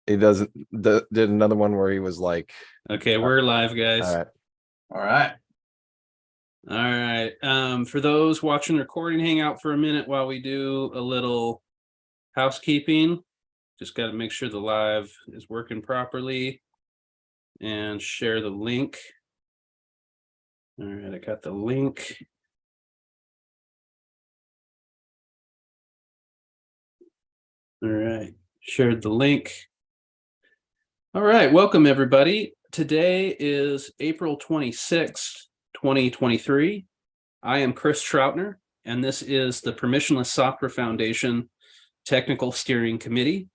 He doesn't did another one where he was like, Okay, we're live, guys. all right. All right. All right. For those watching the recording, hang out for a minute while we do a little housekeeping. Just got to make sure the live is working properly and share the link. All right, I got the link. All right, shared the link. All right, welcome everybody. Today is April 26th, 2023. I am Chris Troutner, and this is the Permissionless Software Foundation Technical Steering Committee.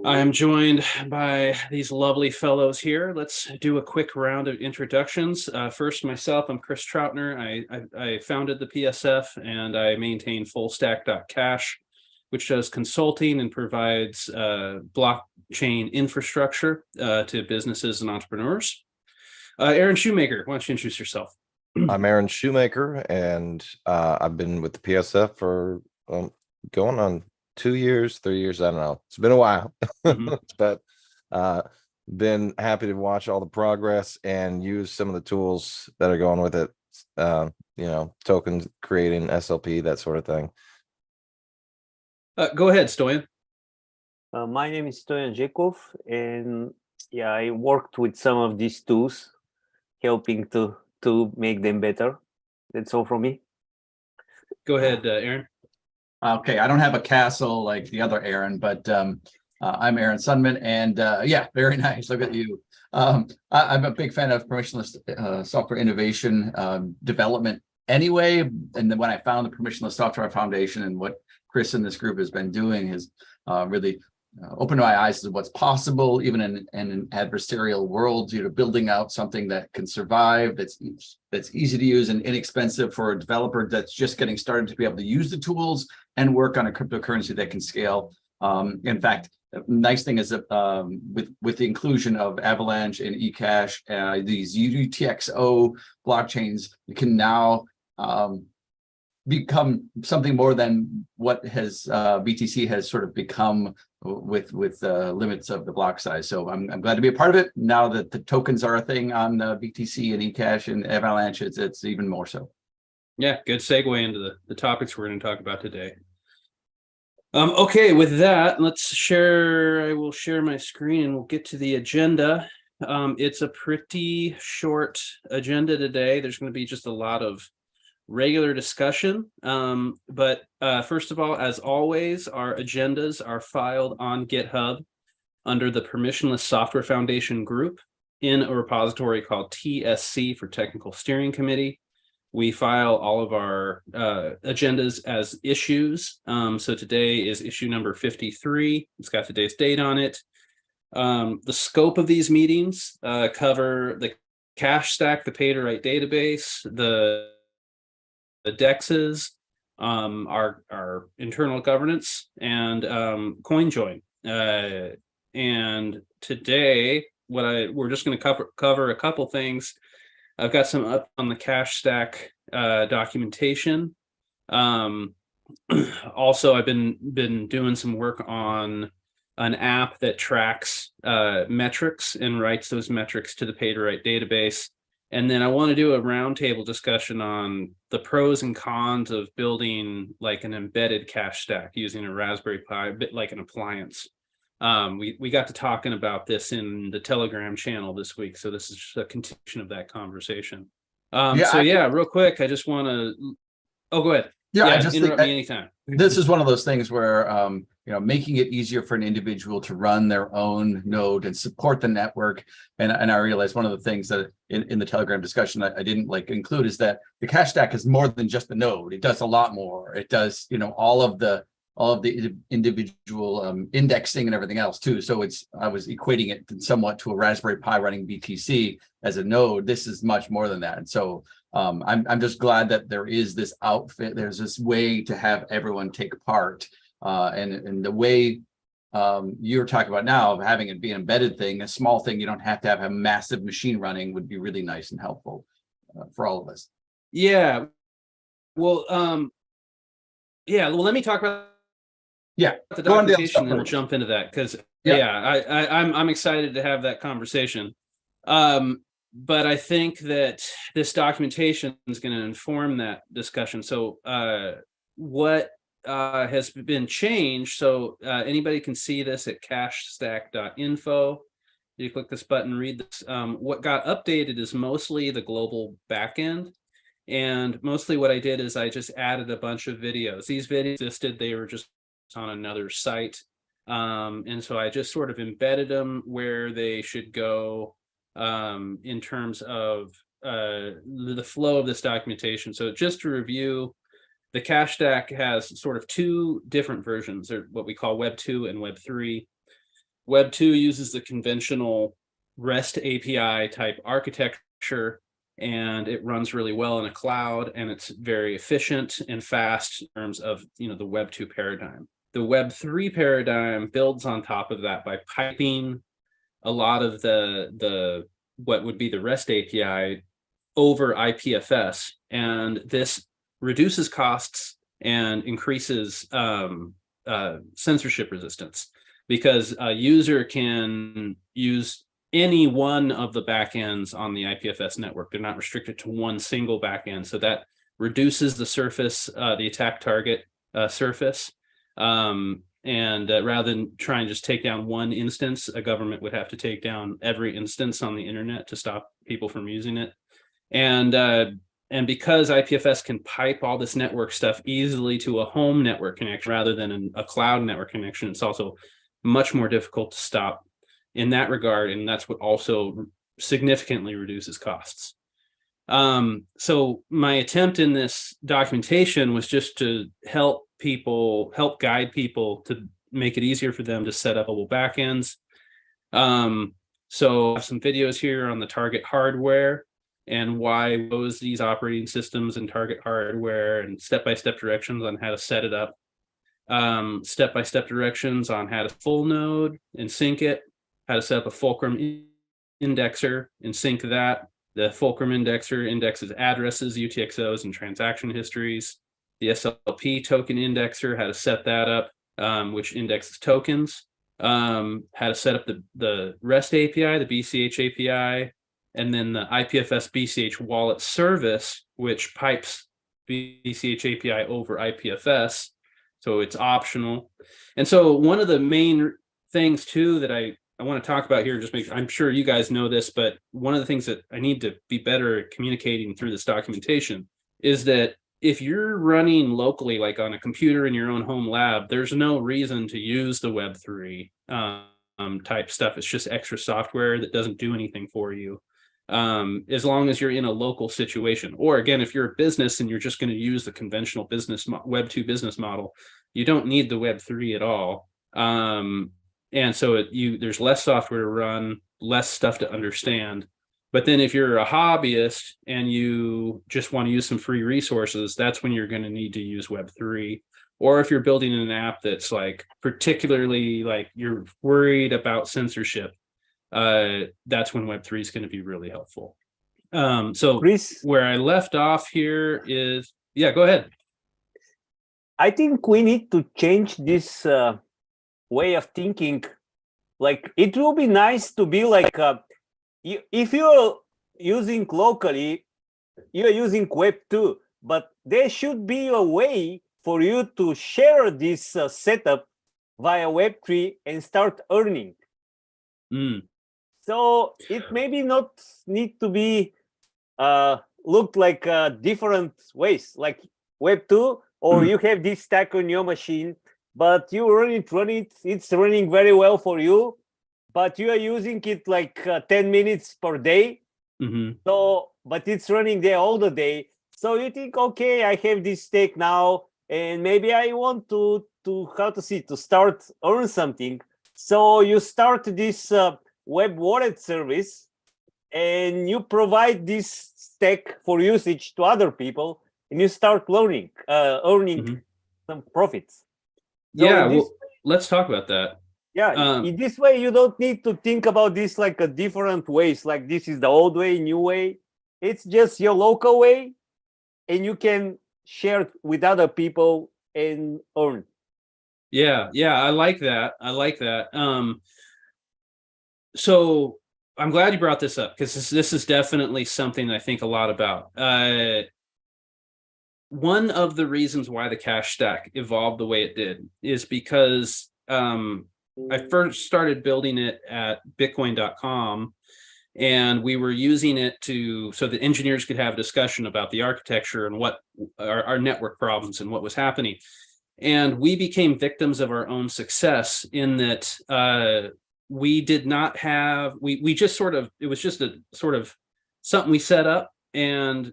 I am joined by these lovely fellows here. Let's do a quick round of introductions. First, myself, I'm Chris Troutner. I founded the PSF and I maintain fullstack.cash, which does consulting and provides blockchain infrastructure to businesses and entrepreneurs. Aaron Shoemaker, why don't you introduce yourself? I'm Aaron Shoemaker, and I've been with the PSF for going on 2 years, 3 years. I don't know. It's been a while, but been happy to watch all the progress and use some of the tools that are going with it. Tokens, creating SLP, that sort of thing. Go ahead, Stoyan. My name is Stoyan Jekov, and yeah, I worked with some of these tools, helping to make them better. That's all from me. Go ahead, Aaron. Okay, I don't have a castle like the other Aaron, but I'm Aaron Sunman, and yeah, very nice. Look at you. I'm a big fan of permissionless software innovation development anyway. And then when I found the Permissionless Software Foundation and what Chris and this group has been doing has really opened my eyes to what's possible, even in an adversarial world. Building out something that can survive, that's easy to use and inexpensive for a developer that's just getting started to be able to use the tools and work on a cryptocurrency that can scale. In fact, the nice thing is that with the inclusion of Avalanche and eCash, these UTXO blockchains, you can now become something more than what has BTC has sort of become with limits of the block size. So I'm glad to be a part of it. Now that the tokens are a thing on BTC and eCash and Avalanche, it's even more so. Yeah, good segue into the topics we're going to talk about today. Okay, with that, I will share my screen and we'll get to the agenda. It's a pretty short agenda today. There's going to be just a lot of regular discussion. But first of all, as always, our agendas are filed on GitHub under the Permissionless Software Foundation group in a repository called TSC for Technical Steering Committee. We file all of our agendas as issues. So today is issue number 53. It's got today's date on it. The scope of these meetings cover the cache stack, the pay-to-write database, the DEXs, our internal governance, and CoinJoin. And today, we're just going to cover a couple things. I've got some up on the cache stack documentation. Also, I've been doing some work on an app that tracks metrics and writes those metrics to the pay-to-write database. And then I want to do a roundtable discussion on the pros and cons of building like an embedded cache stack using a Raspberry Pi, a bit like an appliance. We got to talking about this in the Telegram channel this week, so this is just a continuation of that conversation. Real quick, I just want to. Oh, go ahead. Yeah, I just interrupt me anytime. This is one of those things where making it easier for an individual to run their own node and support the network. And I realized one of the things that in the Telegram discussion I didn't include is that the cache stack is more than just the node. It does a lot more. It does all of the individual indexing and everything else too. So I was equating it somewhat to a Raspberry Pi running BTC as a node. This is much more than that. And so I'm just glad that there is this outfit. There's this way to have everyone take part. And the way you're talking about now of having it be an embedded thing, a small thing, you don't have to have a massive machine running, would be really nice and helpful for all of us. Yeah. Well, let me talk about the documentation and then we'll jump into that, because I'm excited to have that conversation. But I think that this documentation is going to inform that discussion. So what has been changed? So anybody can see this at cachestack.info. You click this button, read this. What got updated is mostly the global backend. And mostly what I did is I just added a bunch of videos. These videos existed, they were just on another site. And so I just sort of embedded them where they should go in terms of the flow of this documentation. So just to review, the cache stack has sort of two different versions, or what we call Web 2 and Web 3. Web 2 uses the conventional REST API type architecture, and it runs really well in a cloud, and it's very efficient and fast in terms of the Web 2 paradigm. The Web 3 paradigm builds on top of that by piping a lot of the what would be the REST API over IPFS, and this reduces costs and increases censorship resistance, because a user can use any one of the backends on the IPFS network. They're not restricted to one single backend, so that reduces the surface, the attack target surface. And rather than try and just take down one instance, a government would have to take down every instance on the internet to stop people from using it. And because IPFS can pipe all this network stuff easily to a home network connection rather than a cloud network connection, it's also much more difficult to stop in that regard. And that's what also significantly reduces costs. So my attempt in this documentation was just to help guide people to make it easier for them to set up mobile backends. So I have some videos here on the target hardware and why use these operating systems and target hardware, and step-by-step directions on how to set it up. Step-by-step directions on how to full node and sync it, how to set up a fulcrum indexer and sync that. The fulcrum indexer indexes addresses, UTXOs, and transaction histories. The SLP token indexer, how to set that up, which indexes tokens. How to set up the REST API, the BCH API, and then the IPFS BCH wallet service, which pipes BCH API over IPFS. So it's optional. And so one of the main things too that I want to talk about here, I'm sure you guys know this, but one of the things that I need to be better at communicating through this documentation is that if you're running locally, like on a computer in your own home lab, there's no reason to use the Web3 type stuff. It's just extra software that doesn't do anything for you. As long as you're in a local situation, or again, if you're a business and you're just going to use the conventional business Web2 business model, you don't need the Web3 at all. And so there's less software to run, less stuff to understand. But then if you're a hobbyist and you just want to use some free resources, that's when you're going to need to use Web3. Or if you're building an app that's like particularly like you're worried about censorship, that's when Web3 is going to be really helpful. So Chris, where I left off here is, yeah, go ahead. I think we need to change this way of thinking. Like, it will be nice to be like, if you're using locally, you're using Web 2, but there should be a way for you to share this setup via Web3 and start earning. So it maybe not need to be looked like different ways, like Web 2, or you have this stack on your machine, but you run it, it's running very well for you, but you are using it like 10 minutes per day. So, but it's running there all the day. So you think, okay, I have this stake now, and maybe I want to start earn something. So you start this web wallet service, and you provide this stake for usage to other people, and you start earning some profits. So yeah, let's talk about that. Yeah, in this way, you don't need to think about this like a different ways, like this is the old way, new way. It's just your local way, and you can share it with other people and earn. Yeah, I like that. So I'm glad you brought this up, because this is definitely something I think a lot about. One of the reasons why the cash stack evolved the way it did is because I first started building it at Bitcoin.com, and we were using it so the engineers could have a discussion about the architecture and what our network problems and what was happening. And we became victims of our own success in that we did not have, we just sort of, it was just a sort of something we set up, and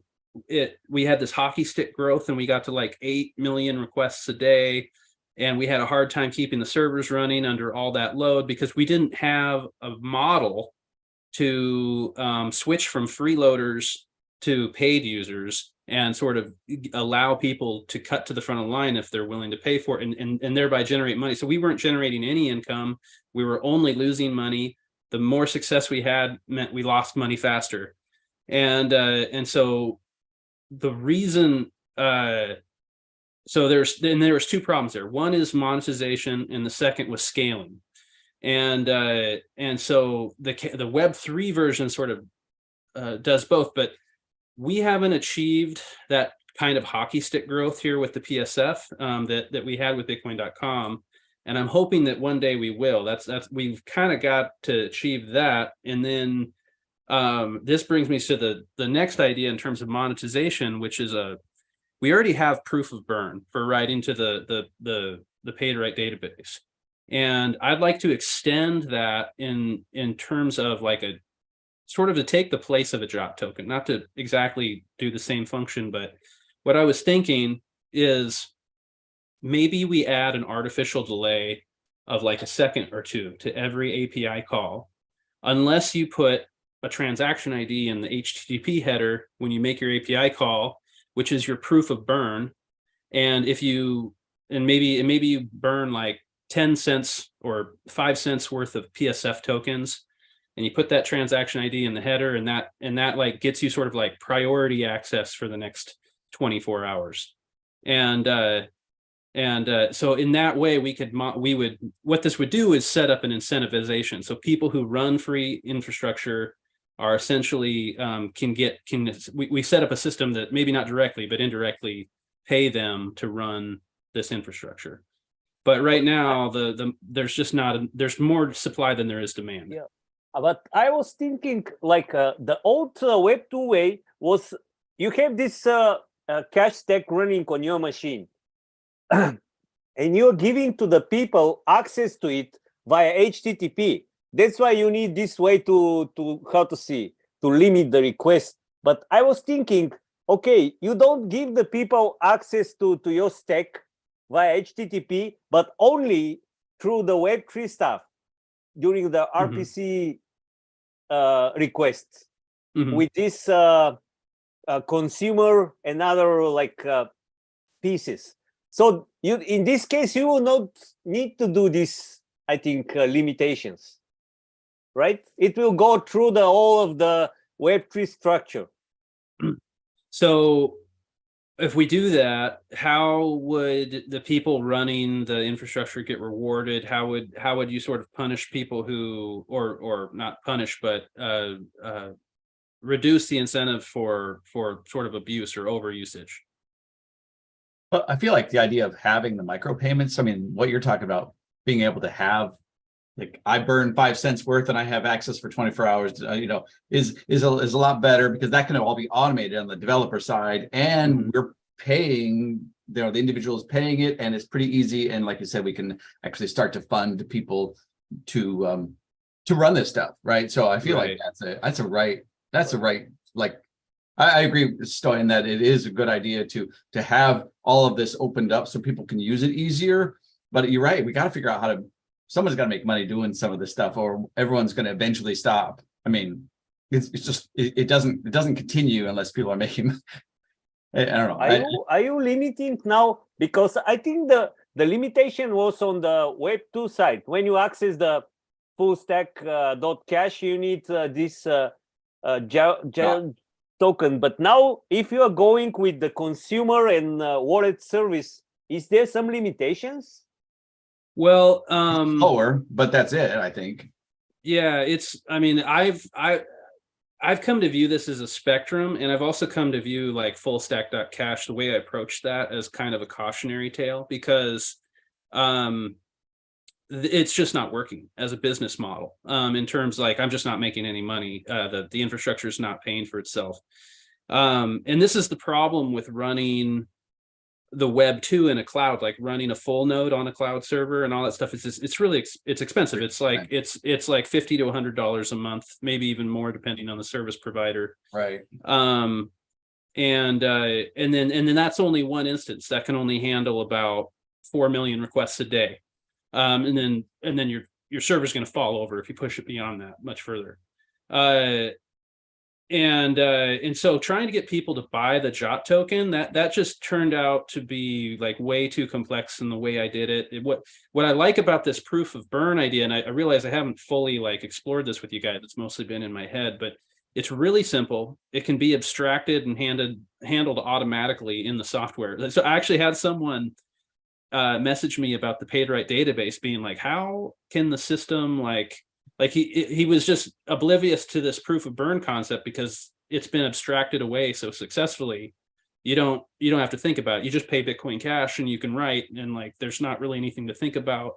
we had this hockey stick growth, and we got to like 8 million requests a day, and we had a hard time keeping the servers running under all that load because we didn't have a model to switch from freeloaders to paid users and sort of allow people to cut to the front of the line if they're willing to pay for it, and thereby generate money. So we weren't generating any income. We were only losing money. The more success we had meant we lost money faster. And so the reason, so there was two problems there. One is monetization, and the second was scaling. And so the Web3 version sort of does both, but we haven't achieved that kind of hockey stick growth here with the PSF that we had with Bitcoin.com. And I'm hoping that one day we will. We've kind of got to achieve that. And then this brings me to the next idea in terms of monetization, which is we already have proof of burn for writing to the pay to write database. And I'd like to extend that in terms of like a sort of to take the place of a drop token, not to exactly do the same function, but what I was thinking is maybe we add an artificial delay of like a second or two to every API call, unless you put a transaction ID in the HTTP header when you make your API call, which is your proof of burn. And maybe you burn like 10 cents or 5 cents worth of PSF tokens, and you put that transaction ID in the header, and that like gets you sort of like priority access for the next 24 hours. And so in that way, what this would do is set up an incentivization. So people who run free infrastructure are essentially we set up a system that maybe not directly, but indirectly pay them to run this infrastructure. But right now, there's more supply than there is demand. Yeah, but I was thinking like the old Web 2 way was you have this cache stack running on your machine, and you're giving to the people access to it via HTTP. That's why you need this way to limit the request. But I was thinking, okay, you don't give the people access to your stack via HTTP, but only through the Web3 stuff during the RPC requests with this consumer and other like pieces. So in this case, you will not need to do this, I think, limitations, right? It will go through all of the Web3 structure. So if we do that, how would the people running the infrastructure get rewarded? How would you sort of punish people who, or not punish, but reduce the incentive for sort of abuse or overusage? But I feel like the idea of having the micropayments, I mean, what you're talking about, being able to have, like, I burn 5 cents worth and I have access for 24 hours, is a lot better, because that can all be automated on the developer side, and we're paying, the individual is paying it, and it's pretty easy. And like you said, we can actually start to fund people to run this stuff, right? So I feel like that's a right, like, I agree with Stoy in that it is a good idea to have all of this opened up so people can use it easier. But you're right, we got to figure out someone's got to make money doing some of this stuff, or everyone's going to eventually stop. I mean, it's just, it doesn't continue unless people are making, I don't know. Are you limiting now? Because I think the limitation was on the Web 2 side. When you access the full stack .cache, you need this token. But now, if you are going with the consumer and wallet service, is there some limitations? Well, Lower, but that's it, I think. yeah, I mean, I've come to view this as a spectrum, and I've also come to view like full stack.cash, the way I approach that, as kind of a cautionary tale, because it's just not working as a business model, in terms like I'm just not making any money. The infrastructure is not paying for itself. And this is the problem with running the web 2 in a cloud, like running a full node on a cloud server and all that stuff. It's really it's expensive. It's like it's like $50 to $100 a month, maybe even more depending on the service provider. Right. And then that's only one instance that can only handle about 4 million requests a day. And then your server's going to fall over if you push it beyond that much further. And so trying to get people to buy the JOT token, that just turned out to be like way too complex in the way I did it. What I like about this proof of burn idea, and I realize I haven't fully like explored this with you guys, it's mostly been in my head, but it's really simple. It can be abstracted and handled automatically in the software. So I actually had someone message me about the PaidWright database, being like, how can the system like he was just oblivious to this proof of burn concept because it's been abstracted away so successfully. You don't have to think about it. You just pay Bitcoin Cash and you can write, and like there's not really anything to think about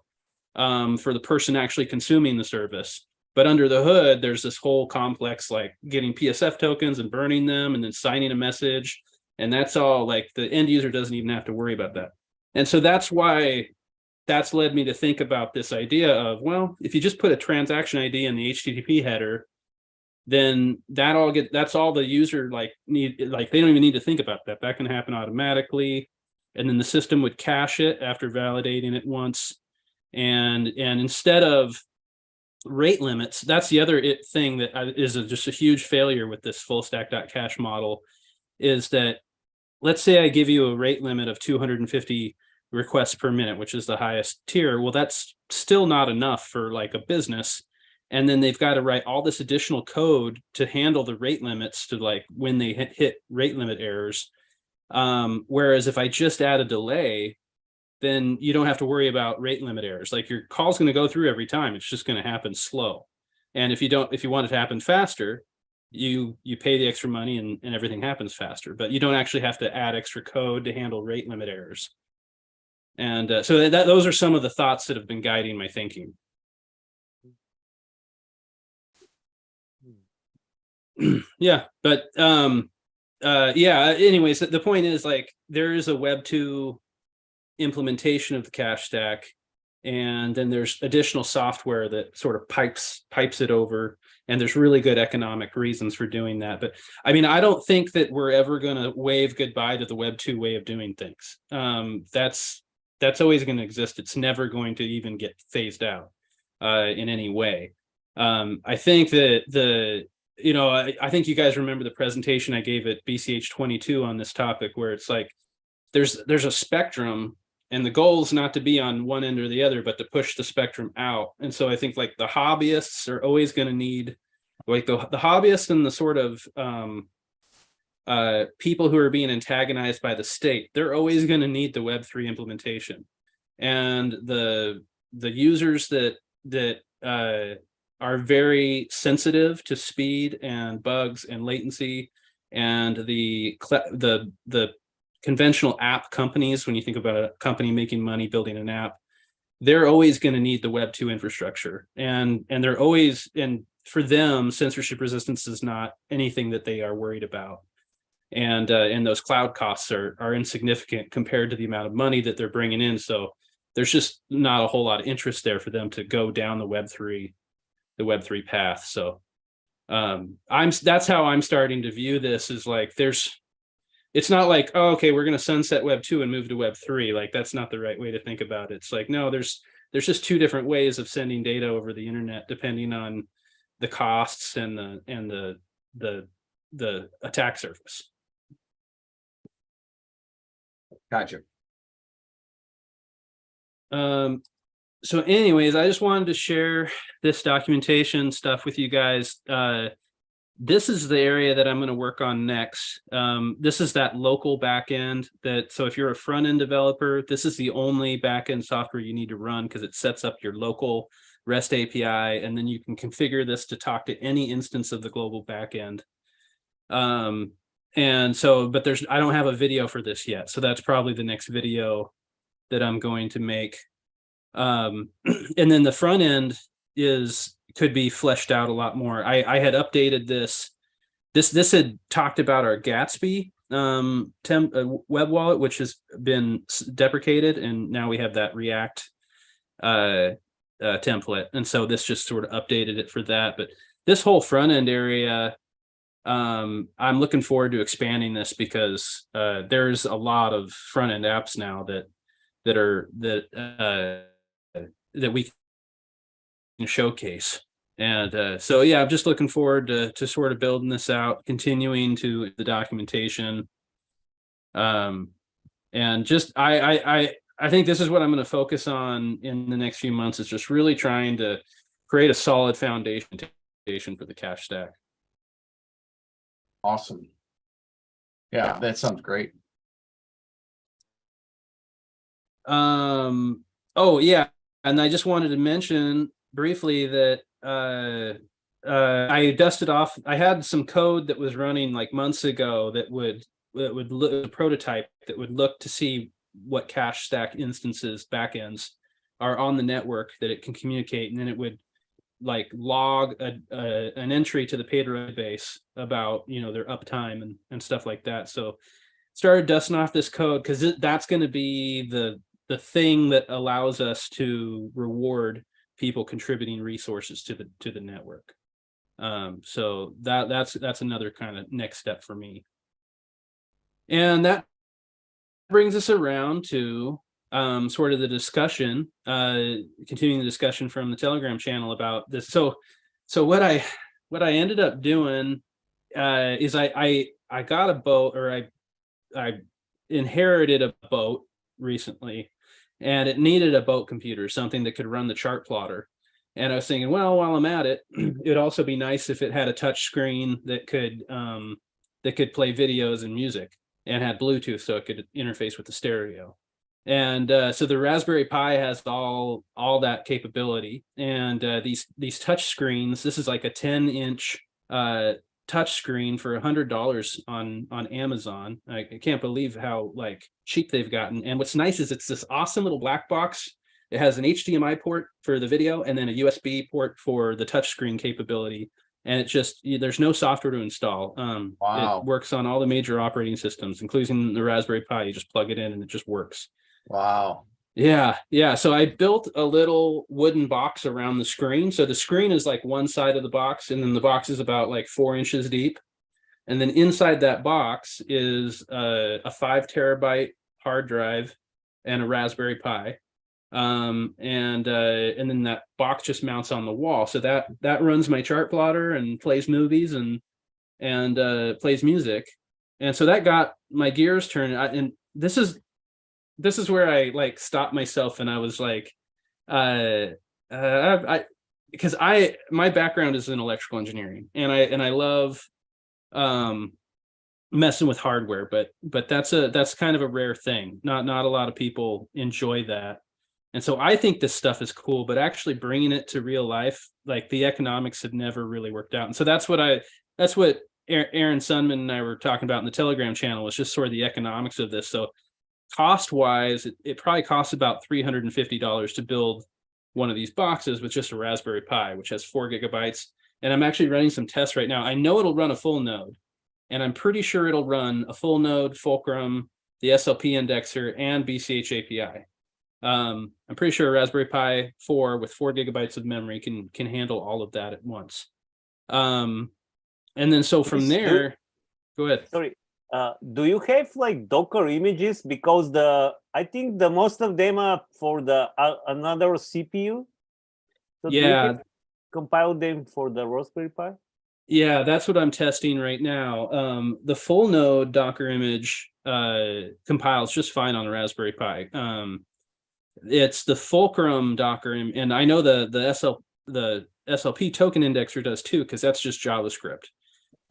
for the person actually consuming the service. But under the hood, there's this whole complex like getting PSF tokens and burning them and then signing a message. And that's all like the end user doesn't even have to worry about that. And so that's why that's led me to think about this idea of, well, if you just put a transaction ID in the HTTP header, then that's all the user like need, like they don't even need to think about that. That can happen automatically. And then the system would cache it after validating it once. And instead of rate limits, that's the other thing that is just a huge failure with this full stack.cash model, is that let's say I give you a rate limit of 250 requests per minute, which is the highest tier. Well, that's still not enough for like a business. And then they've got to write all this additional code to handle the rate limits, to like when they hit rate limit errors. Whereas if I just add a delay, then you don't have to worry about rate limit errors. Like your call's going to go through every time. It's just going to happen slow. And if you want it to happen faster, you pay the extra money and everything happens faster, but you don't actually have to add extra code to handle rate limit errors. And so those are some of the thoughts that have been guiding my thinking. Yeah, but yeah, anyways, the point is like there is a Web 2 implementation of the cash stack, and then there's additional software that sort of pipes it over, and there's really good economic reasons for doing that. But I mean, I don't think that we're ever going to wave goodbye to the Web 2 way of doing things. That's always going to exist. It's never going to even get phased out in any way. I think that I think you guys remember the presentation I gave at BCH 22 on this topic, where it's like there's a spectrum, and the goal is not to be on one end or the other, but to push the spectrum out. And so I think like the hobbyists are always going to need, like the hobbyists and the sort of people who are being antagonized by the state, they're always going to need the Web3 implementation. And the users that are very sensitive to speed and bugs and latency, and the conventional app companies, when you think about a company making money building an app, they're always going to need the Web 2 infrastructure. And they're always, and for them, censorship resistance is not anything that they are worried about. And those cloud costs are insignificant compared to the amount of money that they're bringing in. So there's just not a whole lot of interest there for them to go down the Web3 path. So that's how I'm starting to view this, is like it's not like, oh, okay, we're going to sunset Web 2 and move to Web 3. Like that's not the right way to think about it. It's like, no, there's just two different ways of sending data over the internet, depending on the costs and the attack surface. Gotcha. So anyways, I just wanted to share this documentation stuff with you guys. this is the area that I'm going to work on next. This is that local backend that, so if you're a front end developer, this is the only backend software you need to run because it sets up your local REST API, and then you can configure this to talk to any instance of the global backend. And so, but I don't have a video for this yet. So that's probably the next video that I'm going to make. And then the front end could be fleshed out a lot more. I had updated this had talked about our Gatsby web wallet, which has been deprecated, and now we have that React template, and so this just sort of updated it for that. But this whole front end area, I'm looking forward to expanding this because there's a lot of front end apps now that we can showcase. And so, yeah, I'm just looking forward to sort of building this out, continuing to the documentation. And just, I think this is what I'm going to focus on in the next few months, is just really trying to create a solid foundation for the cache stack. Awesome. Yeah, that sounds great. Oh yeah, and I just wanted to mention briefly that I dusted off. I had some code that was running like months ago that would look a prototype that would look to see what cache stack instances backends are on the network that it can communicate, and then it would like log an entry to the payload base about their uptime and stuff like that. So started dusting off this code because that's going to be the thing that allows us to reward people contributing resources to the network. So that's another kind of next step for me. And that brings us around to sort of the discussion, continuing the discussion from the Telegram channel about this. So what I ended up doing is I got a boat, or I inherited a boat recently, and it needed a boat computer, something that could run the chart plotter. And I was thinking, well, while I'm at it, it'd also be nice if it had a touch screen that could play videos and music, and had Bluetooth so it could interface with the stereo. And so the Raspberry Pi has all that capability. And these touch screens, this is like a 10-inch touch screen for $100 on Amazon. I can't believe how like cheap they've gotten. And what's nice is it's this awesome little black box. It has an HDMI port for the video and then a USB port for the touch screen capability. And it just, there's no software to install. Wow. It works on all the major operating systems, including the Raspberry Pi. You just plug it in and it just works. Wow. Yeah. So I built a little wooden box around the screen. So the screen is like one side of the box, and then the box is about like 4 inches deep. And then inside that box is a 5 terabyte hard drive and a Raspberry Pi. And then that box just mounts on the wall. So that runs my chart plotter and plays movies and plays music. And so that got my gears turning. And this is where I like stopped myself, and I was like, because my background is in electrical engineering, and I love messing with hardware, but that's kind of a rare thing. Not a lot of people enjoy that. And so I think this stuff is cool, but actually bringing it to real life, like the economics had never really worked out. And so that's what Aaron Sundman and I were talking about in the Telegram channel, was just sort of the economics of this. So cost wise, it probably costs about $350 to build one of these boxes with just a Raspberry Pi, which has 4 gigabytes. And I'm actually running some tests right now. I know it'll run a full node, and I'm pretty sure it'll run a full node, Fulcrum, the SLP indexer, and BCH API. I'm pretty sure a Raspberry Pi 4 with 4 gigabytes of memory can handle all of that at once. And then so from there, go ahead. Sorry. Do you have like Docker images? Because I think the most of them are for the another CPU. So yeah, compile them for the Raspberry Pi. Yeah, that's what I'm testing right now. The full node Docker image compiles just fine on the Raspberry Pi. It's the Fulcrum Docker, and I know the SLP token indexer does too, because that's just JavaScript.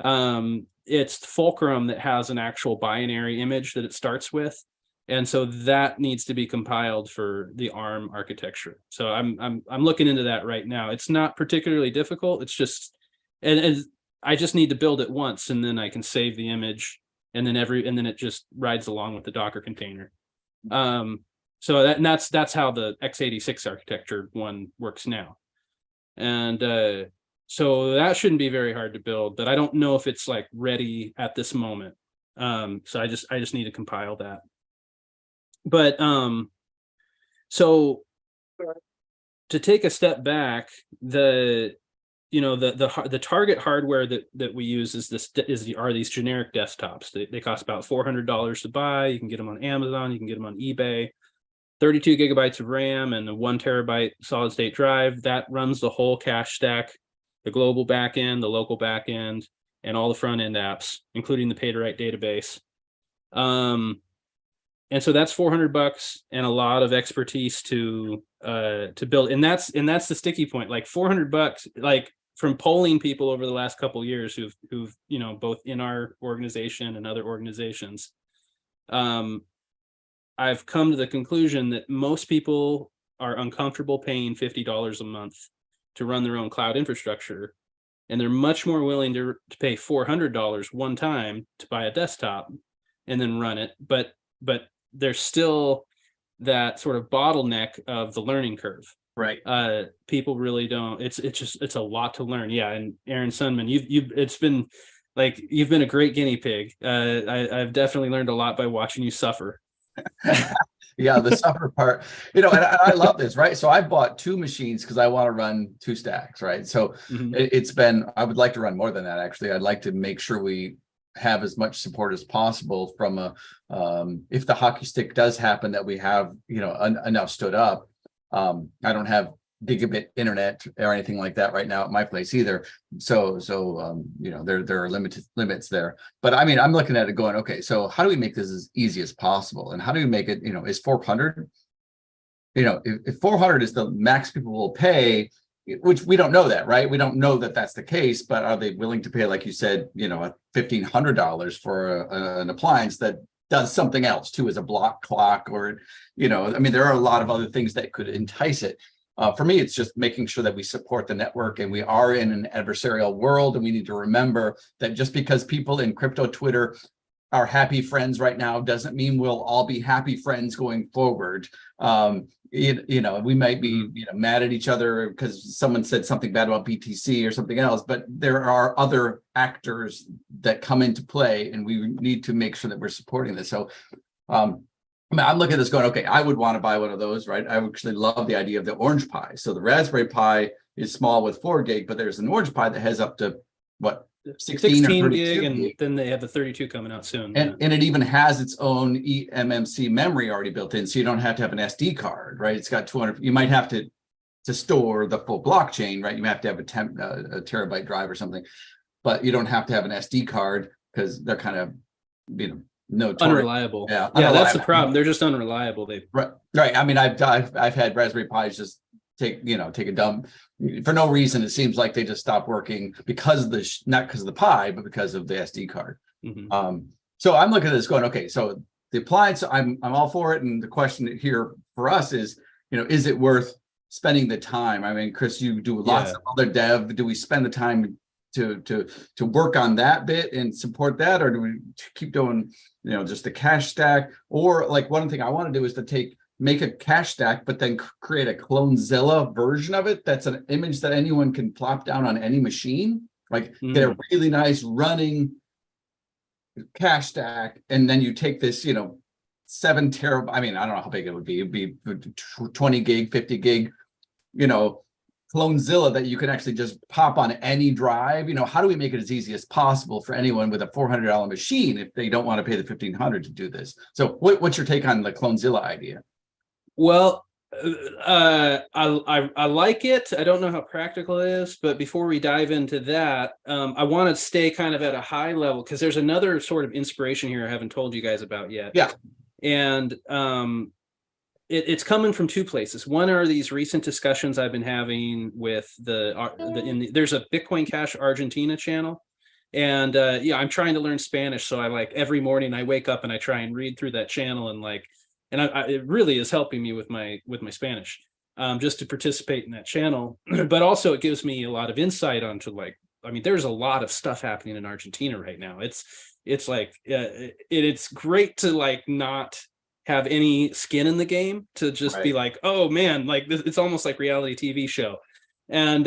It's Fulcrum that has an actual binary image that it starts with. And so that needs to be compiled for the ARM architecture. So I'm looking into that right now. It's not particularly difficult. It's just, and I just need to build it once, and then I can save the image, and then it just rides along with the Docker container. So that's how the x86 architecture one works now. And so that shouldn't be very hard to build, but I don't know if it's like ready at this moment. So I just need to compile that. But so to take a step back, the target hardware that we use are these generic desktops. They cost about $400 to buy. You can get them on Amazon, you can get them on eBay. 32 gigabytes of RAM and a 1 terabyte solid state drive. That runs the whole cache stack, the global backend, the local backend, and all the front end apps, including the pay-to-write database. And so that's $400 and a lot of expertise to build. And that's the sticky point. Like $400, like from polling people over the last couple of years who've both in our organization and other organizations, I've come to the conclusion that most people are uncomfortable paying $50 a month to run their own cloud infrastructure, and they're much more willing to pay $400 one time to buy a desktop and then run it. But there's still that sort of bottleneck of the learning curve. Right. People really don't. It's a lot to learn. Yeah. And Aaron Sundman, you've been a great guinea pig. I've definitely learned a lot by watching you suffer. Yeah, the suffer part, and I love this, right? So I bought 2 machines because I want to run 2 stacks, right? So I would like to run more than that, actually. I'd like to make sure we have as much support as possible from if the hockey stick does happen, that we have, enough stood up. I don't have gigabit internet or anything like that right now at my place either. So there are limits there. But I mean, I'm looking at it going, okay, so how do we make this as easy as possible? And how do we make it, is 400? If 400 is the max people will pay, which we don't know that, right? We don't know that that's the case, but are they willing to pay, like you said, $1,500 for an appliance that does something else too, as a block clock, or, there are a lot of other things that could entice it. For me, it's just making sure that we support the network, and we are in an adversarial world. And we need to remember that just because people in crypto Twitter are happy friends right now doesn't mean we'll all be happy friends going forward. We might be mad at each other because someone said something bad about BTC or something else, but there are other actors that come into play, and we need to make sure that we're supporting this. So I'm looking at this going, okay, I would want to buy one of those, right? I actually love the idea of the Orange Pi. So the Raspberry Pi is small with 4 gig, but there's an Orange Pi that has up to 16 or gig, and then they have the 32 coming out soon. And it even has its own eMMC memory already built in, so you don't have to have an SD card, right? It's got 200. You might have to store the full blockchain, right? You have to have a terabyte drive or something, but you don't have to have an SD card because they're kind of, unreliable. Yeah, that's the problem. They're just unreliable. Right. I mean, I've had Raspberry Pis just take a dump for no reason. It seems like they just stopped working because of not because of the Pi, but because of the SD card. So I'm looking at this going, okay, so the appliance, I'm all for it. And the question here for us is, is it worth spending the time? I mean, Chris, you do lots of other dev. Do we spend the time to work on that bit and support that, or do we keep doing just the cache stack? Or like, one thing I want to do is to make a cache stack, but then create a Clonezilla version of it that's an image that anyone can plop down on any machine, like get a really nice running cache stack, and then you take this 7 terabyte, I mean, I don't know how big it would be, it'd be 20 gig, 50 gig, Clonezilla that you can actually just pop on any drive. How do we make it as easy as possible for anyone with a $400 machine if they don't want to pay the $1,500 to do this? So what's your take on the Clonezilla idea? Well, I like it. I don't know how practical it is, but before we dive into that, I want to stay kind of at a high level, because there's another sort of inspiration here I haven't told you guys about yet. Yeah. And it's coming from 2 places. One are these recent discussions I've been having with there's a Bitcoin Cash Argentina channel, And yeah, I'm trying to learn Spanish, so I like every morning I wake up and I try and read through that channel, and like, and it really is helping me with my Spanish, just to participate in that channel. But also it gives me a lot of insight onto like, I mean, there's a lot of stuff happening in Argentina right now. It's like it's great to like not have any skin in the game, to just be like, oh man, like this, it's almost like reality TV show. And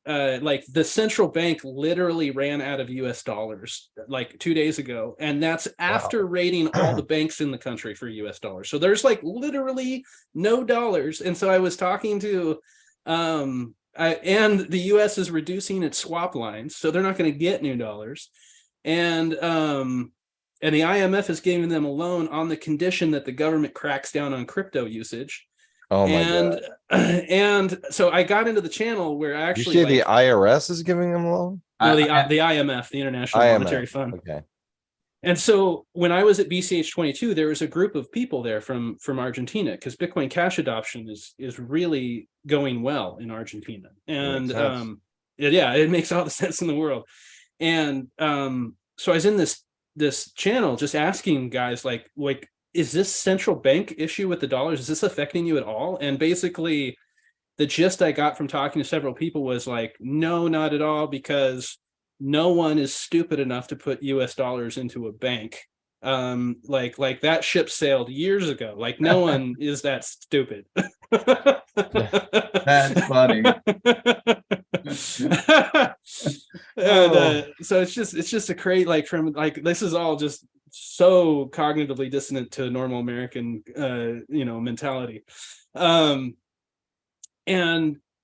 like the central bank literally ran out of US dollars like 2 days ago, and that's after raiding all the banks in the country for US dollars. So there's like literally no dollars. And so I was talking to and the US is reducing its swap lines, so they're not going to get new dollars. And the IMF is giving them a loan on the condition that the government cracks down on crypto usage. Oh my God. And so I got into the channel where I actually, you say the IRS is giving them a loan? No, the IMF, the International Monetary Fund. Okay. And so when I was at BCH 22, there was a group of people there from Argentina, because Bitcoin Cash adoption is really going well in Argentina. And yeah, it makes all the sense in the world. And so I was in this channel just asking guys like, is this central bank issue with the dollars, is this affecting you at all? And basically the gist I got from talking to several people was like, no, not at all, because no one is stupid enough to put US dollars into a bank. Like that ship sailed years ago. Like no one is that stupid. That's funny. And so it's just a great, like, from like, this is all just so cognitively dissonant to normal American mentality. And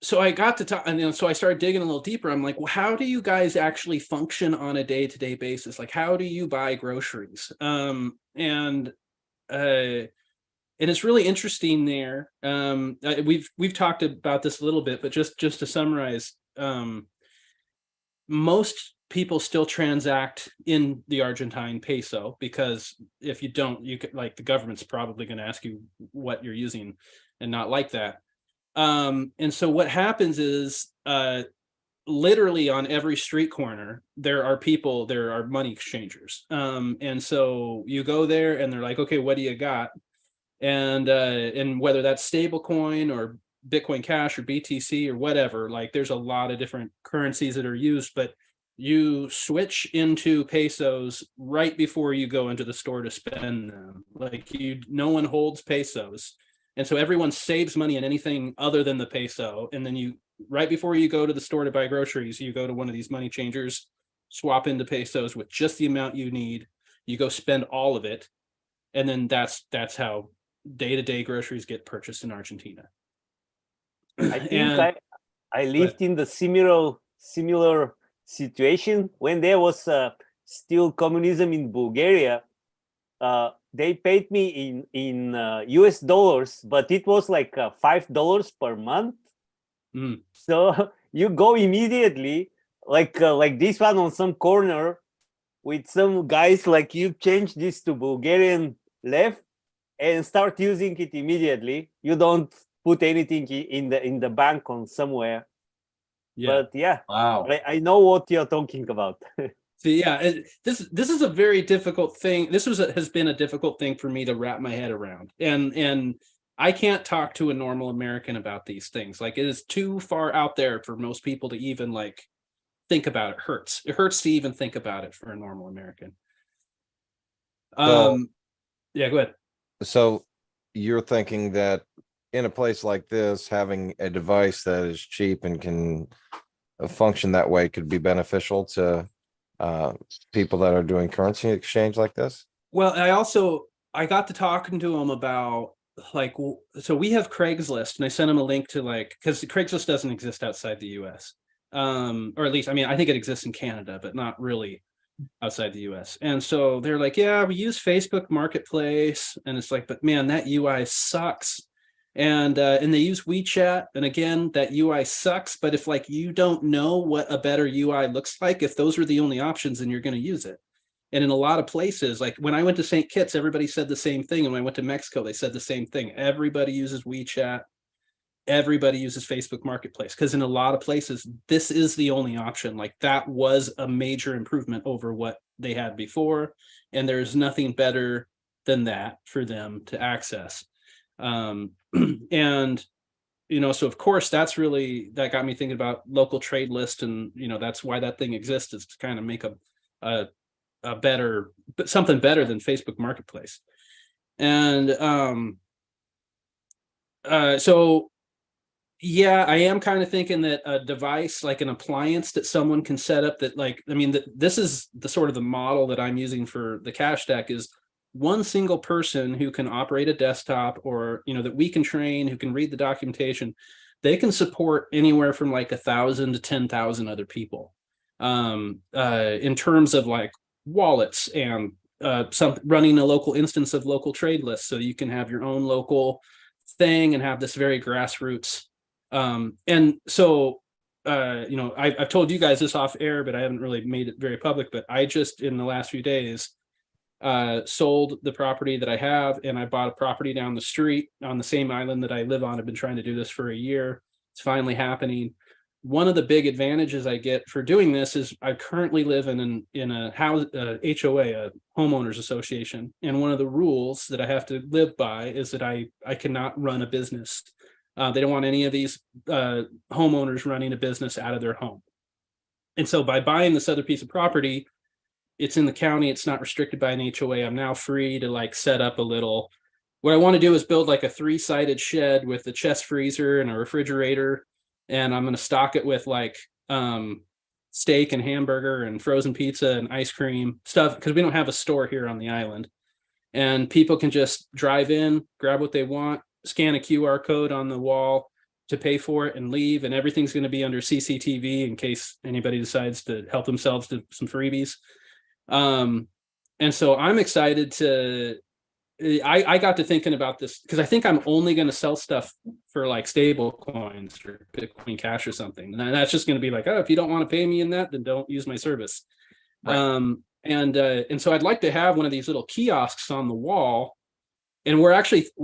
so I got to talk, and so I started digging a little deeper. I'm like, well, how do you guys actually function on a day-to-day basis? Like, how do you buy groceries? And it's really interesting there. We've talked about this a little bit, but just to summarize, most people still transact in the Argentine peso, because if you don't, you could, like, the government's probably going to ask you what you're using and not like that. And so what happens is, literally on every street corner, there are money exchangers. And so you go there and they're like, okay, what do you got? And whether that's stable coin or Bitcoin Cash or BTC or whatever, like there's a lot of different currencies that are used, but you switch into pesos right before you go into the store to spend them. Like no one holds pesos. And so everyone saves money in anything other than the peso. And then right before you go to the store to buy groceries, you go to one of these money changers, swap into pesos with just the amount you need. You go spend all of it. And then that's how day-to-day groceries get purchased in Argentina. I think I lived in the similar situation when there was still communism in Bulgaria. They paid me in US dollars, but it was like $5 per month. So you go immediately, like this one on some corner with some guys, like you change this to Bulgarian lev and start using it immediately. You don't put anything in the bank on somewhere. But yeah, wow, I know what you're talking about. So yeah, this is a very difficult thing. This has been a difficult thing for me to wrap my head around, and I can't talk to a normal American about these things. Like, it is too far out there for most people to even like think about it. It hurts to even think about it for a normal American. Yeah, go ahead. So you're thinking that in a place like this, having a device that is cheap and can function that way could be beneficial to people that are doing currency exchange like this? Well, I got to talking to him about, like, so we have Craigslist, and I sent him a link to, like, because Craigslist doesn't exist outside the US, or at least, I mean, I think it exists in Canada, but not really outside the US. And so they're like, yeah, we use Facebook Marketplace, and it's like, but man, that UI sucks. And they use WeChat, and again, that UI sucks. But if, like, you don't know what a better UI looks like, if those are the only options, then you're going to use it. And in a lot of places, like when I went to St. Kitts, everybody said the same thing. And when I went to Mexico, they said the same thing. Everybody uses WeChat. everybody uses Facebook Marketplace, because in a lot of places, this is the only option. Like that was a major improvement over what they had before. And there's nothing better than that for them to access. And, so of course, that got me thinking about local trade list. And, that's why that thing exists, is to kind of make a better, something better than Facebook Marketplace. And so yeah, I am kind of thinking that a device like an appliance that someone can set up, that this is the sort of the model that I'm using for the cash stack, is one single person who can operate a desktop, or that we can train, who can read the documentation. They can support anywhere from like 1,000 to 10,000 other people, in terms of like wallets and running a local instance of local trade lists, so you can have your own local thing and have this very grassroots. And so I've told you guys this off air, but I haven't really made it very public. But I just, in the last few days, sold the property that I have, and I bought a property down the street on the same island that I live on. I've been trying to do this for a year. It's finally happening. One of the big advantages I get for doing this is I currently live in a house, HOA, a homeowners association, and one of the rules that I have to live by is that I cannot run a business. They don't want any of these homeowners running a business out of their home. And so by buying this other piece of property, it's in the county, it's not restricted by an HOA. I'm now free to like set up what I want to do is build like a 3-sided shed with a chest freezer and a refrigerator. And I'm going to stock it with like steak and hamburger and frozen pizza and ice cream stuff, because we don't have a store here on the island. And people can just drive in, grab what they want, scan a QR code on the wall to pay for it, and leave. And everything's going to be under CCTV in case anybody decides to help themselves to some freebies. And so I'm excited I got to thinking about this, because I think I'm only going to sell stuff for like stable coins or Bitcoin Cash or something. And that's just going to be like, oh, if you don't want to pay me in that, then don't use my service. Right. And so I'd like to have one of these little kiosks on the wall. And we're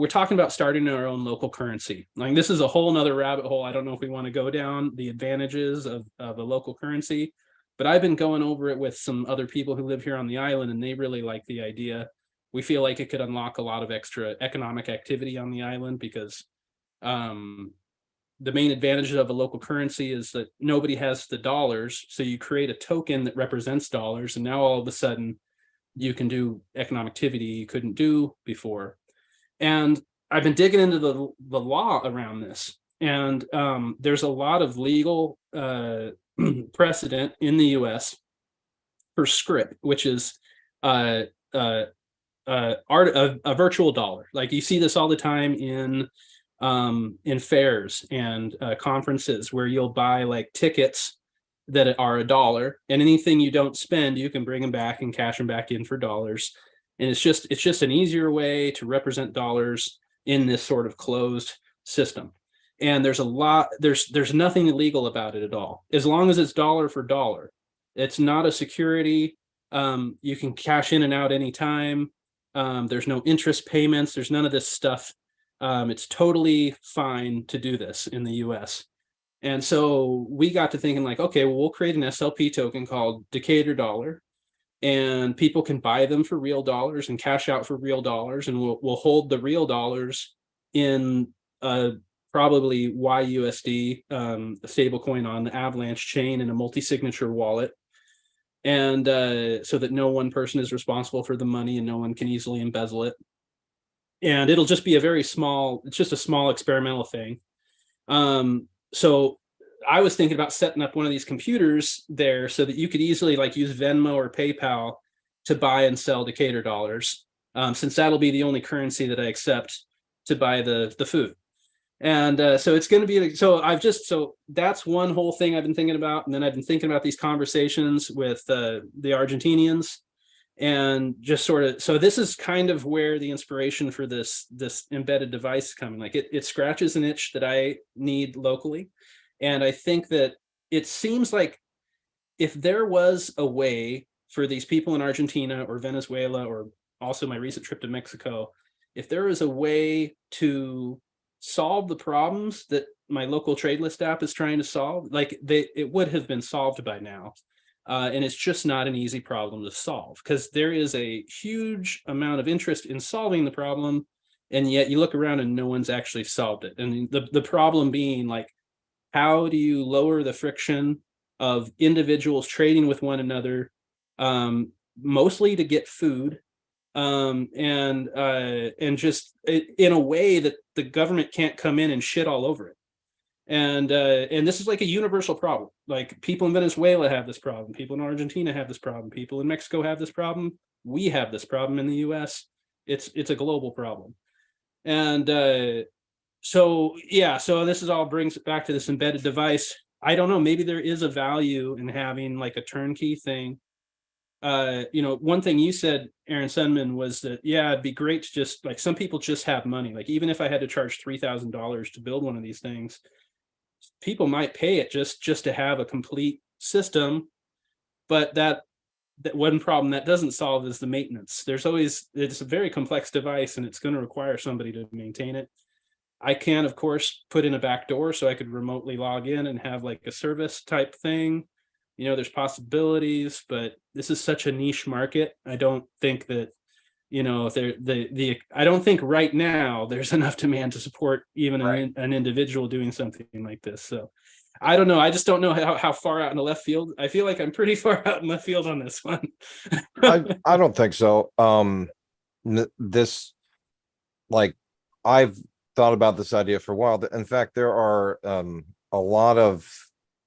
talking about starting our own local currency. Like, this is a whole nother rabbit hole. I don't know if we want to go down the advantages of a local currency, but I've been going over it with some other people who live here on the island, and they really like the idea. We feel like it could unlock a lot of extra economic activity on the island, because the main advantage of a local currency is that nobody has the dollars. So you create a token that represents dollars, and now all of a sudden you can do economic activity you couldn't do before. And I've been digging into the law around this, and there's a lot of legal precedent in the US for script, which is a virtual dollar. Like, you see this all the time in fairs and conferences, where you'll buy like tickets that are $1, and anything you don't spend, you can bring them back and cash them back in for dollars. And it's just an easier way to represent dollars in this sort of closed system. And there's nothing illegal about it at all, as long as it's dollar for dollar. It's not a security. You can cash in and out anytime. There's no interest payments. There's none of this stuff. It's totally fine to do this in the US. And so we got to thinking like, okay, well, we'll create an SLP token called Decatur Dollar, and people can buy them for real dollars and cash out for real dollars. And we'll hold the real dollars in probably YUSD, a stable coin on the Avalanche chain, in a multi-signature wallet. And so that no one person is responsible for the money and no one can easily embezzle it. And it'll just be it's just a small experimental thing. So I was thinking about setting up one of these computers there so that you could easily like use Venmo or PayPal to buy and sell Decatur dollars, since that'll be the only currency that I accept to buy the food. And so it's going to be, so that's one whole thing I've been thinking about. And then I've been thinking about these conversations with the Argentinians, and just sort of, so this is kind of where the inspiration for this embedded device is coming. Like, it scratches an itch that I need locally. And I think that it seems like if there was a way for these people in Argentina or Venezuela, or also my recent trip to Mexico, if there is a way to solve the problems that my local trade list app is trying to solve. Like it would have been solved by now. And it's just not an easy problem to solve because there is a huge amount of interest in solving the problem. And yet you look around and no one's actually solved it. And the problem being like, how do you lower the friction of individuals trading with one another, mostly to get food, and just in a way that the government can't come in and shit all over it. And this is like a universal problem. Like people in Venezuela have this problem, people in Argentina have this problem, people in Mexico have this problem, we have this problem in the US. It's a global problem. And so yeah, so this is all brings it back to this embedded device. I don't know, maybe there is a value in having like a turnkey thing. One thing you said, Aaron Sunman, was that, yeah, it'd be great to just like, some people just have money. Like even if I had to charge $3,000 to build one of these things, people might pay it just to have a complete system. But that one problem that doesn't solve is the maintenance. It's a very complex device and it's going to require somebody to maintain it. I can, of course, put in a back door so I could remotely log in and have like a service type thing. There's possibilities, but this is such a niche market. I don't think that, I don't think right now there's enough demand to support even an individual doing something like this. So I don't know. I just don't know how far out in the left field. I feel like I'm pretty far out in left field on this one. I don't think so. This, like, I've thought about this idea for a while. In fact, there are a lot of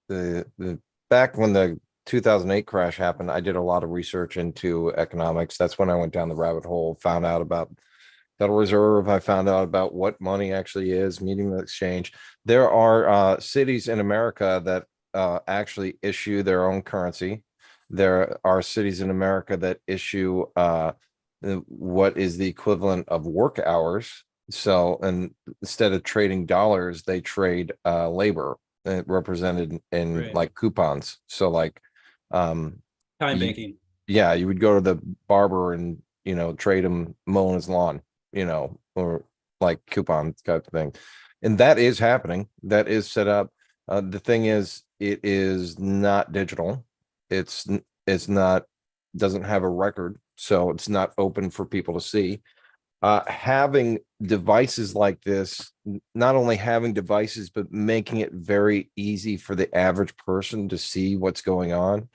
the back when the 2008 crash happened, I did a lot of research into economics. That's when I went down the rabbit hole, found out about Federal Reserve. I found out about what money actually is, meeting the exchange. There are cities in America that actually issue their own currency. There are cities in America that issue what is the equivalent of work hours. So, and instead of trading dollars, they trade labor represented in like coupons. So like time banking. Yeah, you would go to the barber and trade him mowing his lawn, or like coupon type of thing. And that is happening. That is set up. The thing is, it is not digital. It's not, doesn't have a record, so it's not open for people to see. Having devices like this, not only having devices, but making it very easy for the average person to see what's going on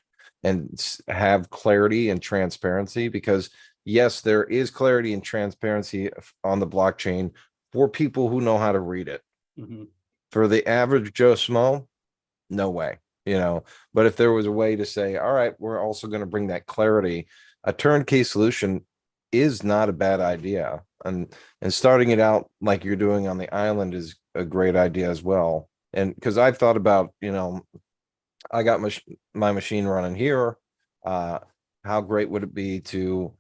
and have clarity and transparency. Because yes, there is clarity and transparency on the blockchain for people who know how to read it. Mm-hmm. For the average Joe Schmo, no way, but if there was a way to say, all right, we're also going to bring that clarity, a turnkey solution is not a bad idea. And starting it out like you're doing on the island is a great idea as well. And because I've thought about, I got my machine running here. How great would it be to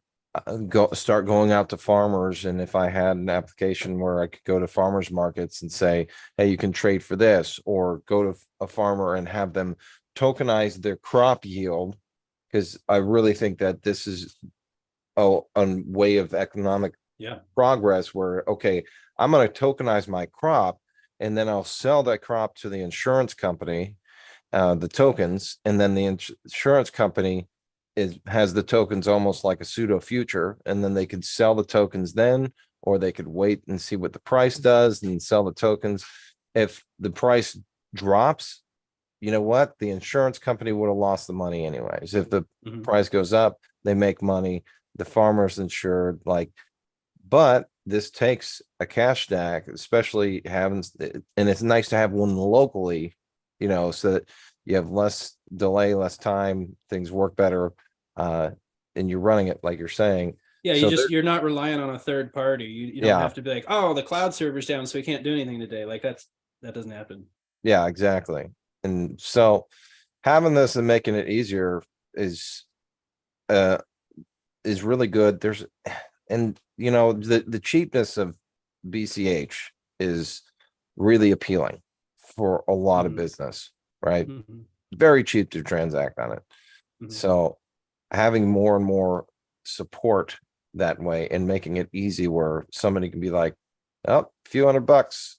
start going out to farmers? And if I had an application where I could go to farmers markets and say, hey, you can trade for this, or go to a farmer and have them tokenize their crop yield. Because I really think that this is a way of economic progress where, okay, I'm going to tokenize my crop and then I'll sell that crop to the insurance company, the tokens, and then the insurance company has the tokens almost like a pseudo future, and then they could sell the tokens then, or they could wait and see what the price does and sell the tokens. If the price drops, you know what, the insurance company would have lost the money anyways. If the price goes up, they make money, the farmer's insured. But this takes a cash stack, especially having, and it's nice to have one locally, so that you have less delay, less time, things work better, and you're running it like you're saying. Yeah, you're not relying on a third party. You don't have to be like, oh, the cloud server's down, so we can't do anything today. Like that doesn't happen. Yeah, exactly. And so having this and making it easier is really good. The cheapness of BCH is really appealing for a lot of business, right? Very cheap to transact on it. So having more and more support that way and making it easy where somebody can be like, oh, a few $100,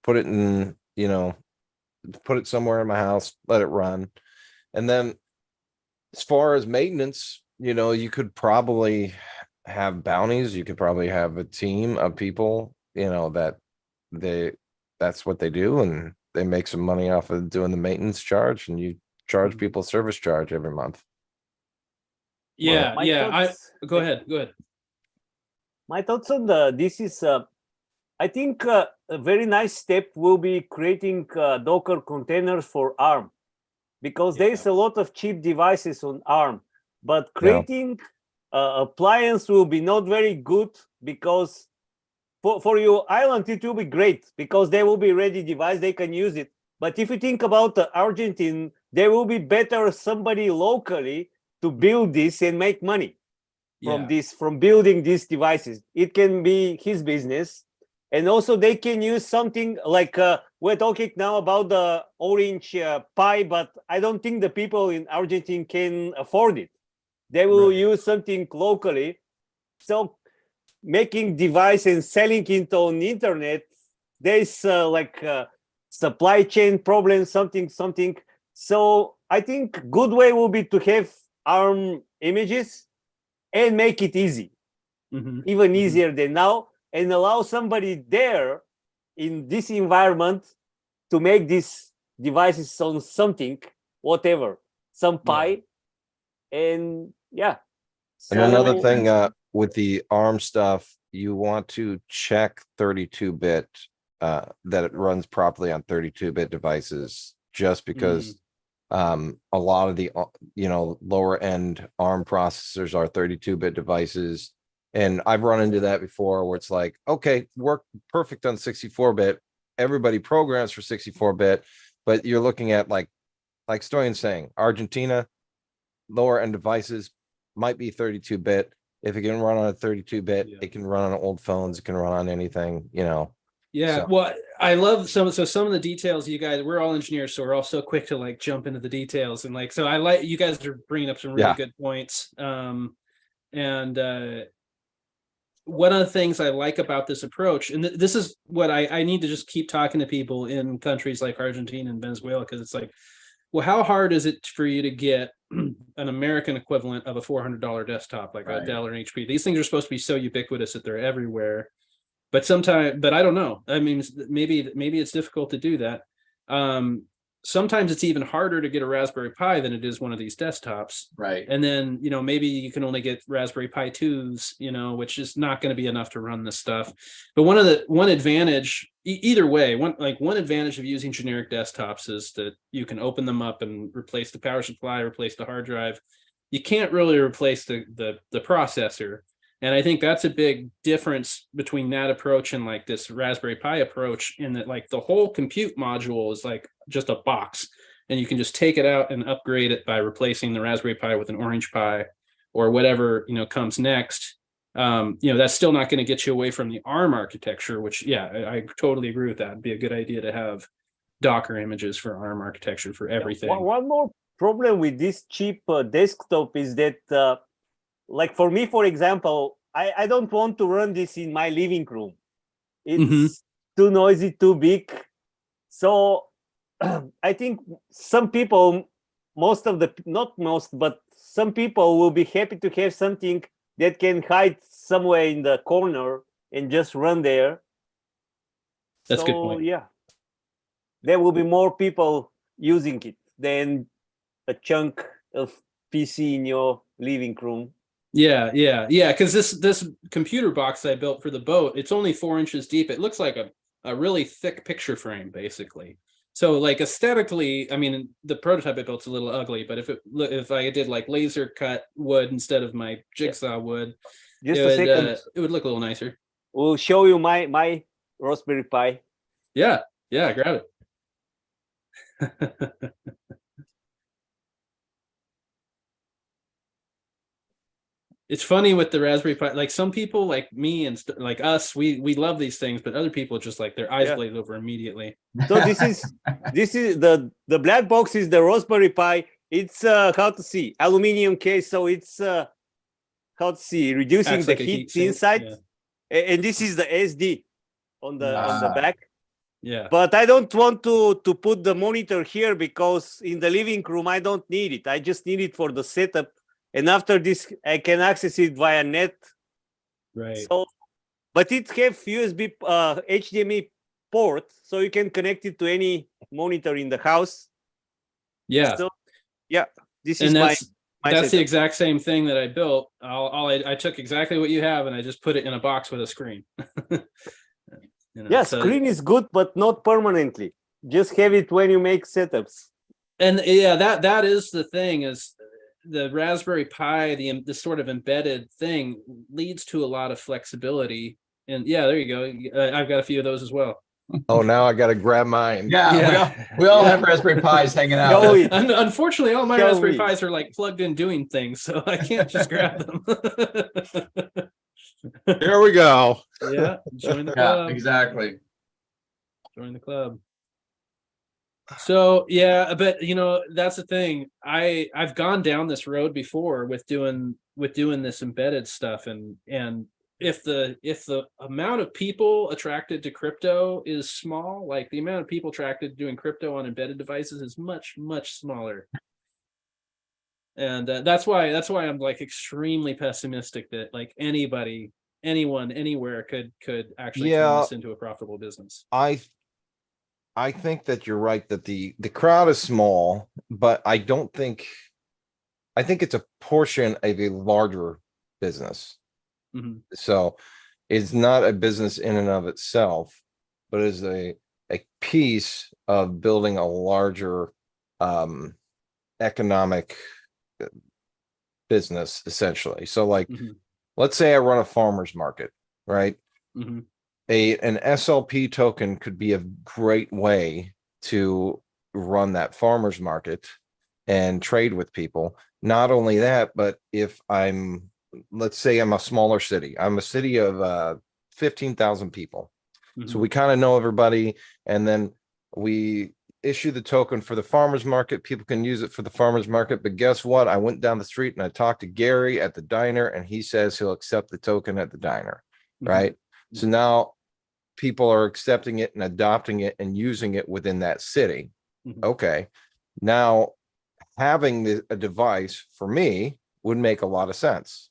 put it in, put it somewhere in my house, let it run. And then as far as maintenance, you could probably have bounties. You could probably have a team of people, that's what they do. And they make some money off of doing the maintenance charge, and you charge people service charge every month. Yeah, My yeah. thoughts- Go ahead. My thoughts on this is, I think a very nice step will be creating Docker containers for ARM, because there's a lot of cheap devices on ARM, but creating appliance will be not very good, because for your island, it will be great because they will be ready device, they can use it. But if you think about Argentine, there will be better somebody locally to build this and make money from building these devices. It can be his business. And also they can use something like we're talking now about the Orange Pi, but I don't think the people in Argentina can afford it. They will use something locally. So making device and selling it on the internet, there's supply chain problem, something. So I think good way will be to have ARM images and make it easy, even easier than now, and allow somebody there in this environment to make these devices on something, whatever, some Pi. And And another thing with the ARM stuff, you want to check 32-bit that it runs properly on 32-bit devices, just because a lot of the lower end ARM processors are 32-bit devices. And I've run into that before, where it's like, okay, work perfect on 64-bit. Everybody programs for 64-bit, but you're looking at like Stoyan's saying, Argentina, lower end devices might be 32-bit. If it can run on a 32-bit, it can run on old phones. It can run on anything, Yeah. So. Well, I love some of the details. You guys, we're all engineers, so we're all so quick to like jump into the details. And so I like, you guys are bringing up some really good points. One of the things I like about this approach, and this is what I need to just keep talking to people in countries like Argentina and Venezuela, because it's like, well, how hard is it for you to get an American equivalent of a $400 desktop like a Dell or an HP? These things are supposed to be so ubiquitous that they're everywhere. But I don't know. I mean, maybe it's difficult to do that. Sometimes it's even harder to get a Raspberry Pi than it is one of these desktops. Right. And then, maybe you can only get Raspberry Pi 2s, which is not going to be enough to run this stuff. But one advantage, either way, one advantage of using generic desktops is that you can open them up and replace the power supply, replace the hard drive. You can't really replace the processor. And I think that's a big difference between that approach and like this Raspberry Pi approach, in that like the whole compute module is like just a box, and you can just take it out and upgrade it by replacing the Raspberry Pi with an Orange Pi or whatever, comes next. That's still not going to get you away from the ARM architecture, which, I totally agree with that. It'd be a good idea to have Docker images for ARM architecture for everything. One more problem with this cheap desktop is that like for me, for example, I don't want to run this in my living room. It's too noisy, too big. So I think some people, not most, but some people will be happy to have something that can hide somewhere in the corner and just run there. That's a good point. Yeah, there will be more people using it than a chunk of PC in your living room. Yeah. Because this computer box I built for the boat, it's only 4 inches deep. It looks like a really thick picture frame, basically. So like aesthetically, I mean, the prototype I built's a little ugly, but if I did like laser cut wood instead of my jigsaw wood, it would look a little nicer. We'll show you my Raspberry Pi. Yeah, grab it. It's funny with the Raspberry Pi, like some people like me and like us, we love these things, but other people just like their eyes glaze over immediately. So this is the black box is the Raspberry Pi. It's aluminum case, so it's reducing the heat inside. And this is the SD on the back. Yeah. But I don't want to put the monitor here because in the living room I don't need it. I just need it for the setup, and after this I can access it via net. Right. So, but it have USB HDMI port, so you can connect it to any monitor in the house. Yeah. So, yeah, this And is my that's the setup. exact same thing that I built. I took exactly what you have and I just put it in a box with a screen. Yeah, so- screen is good, but not permanently. Just have it when you make setups. and yeah, that is the thing, is the Raspberry Pi, the sort of embedded thing leads to a lot of flexibility. And yeah, there you go. I've got a few of those as well. Oh, now I got to grab mine. Yeah, we all have Raspberry Pis hanging out. Show it. Unfortunately, all my Show Raspberry me. Pis are like plugged in doing things, so I can't just grab them. Here we go. Yeah, join the Yeah, club. exactly. Join the club. So yeah, but that's the thing. I've gone down this road before with doing this embedded stuff, and if the amount of people attracted to crypto is small, like the amount of people attracted to doing crypto on embedded devices is much smaller. And that's why I'm like extremely pessimistic that like anyone anywhere could actually turn this into a profitable business. I think that you're right that the crowd is small, but I think it's a portion of a larger business. Mhm. So it's not a business in and of itself, but is a piece of building a larger economic business, essentially. So like, Mhm. let's say I run a farmer's market, right? Mhm. An SLP token could be a great way to run that farmer's market and trade with people. Not only that, but if let's say I'm a smaller city, I'm a city of 15,000 people. So Mhm. we kind of know everybody, and then we issue the token for the farmer's market. People can use it for the farmer's market. But guess what? I went down the street and I talked to Gary at the diner, and he says he'll accept the token at the diner, right? So now people are accepting it and adopting it and using it within that city. Mhm. Okay. Now having a device for me would make a lot of sense,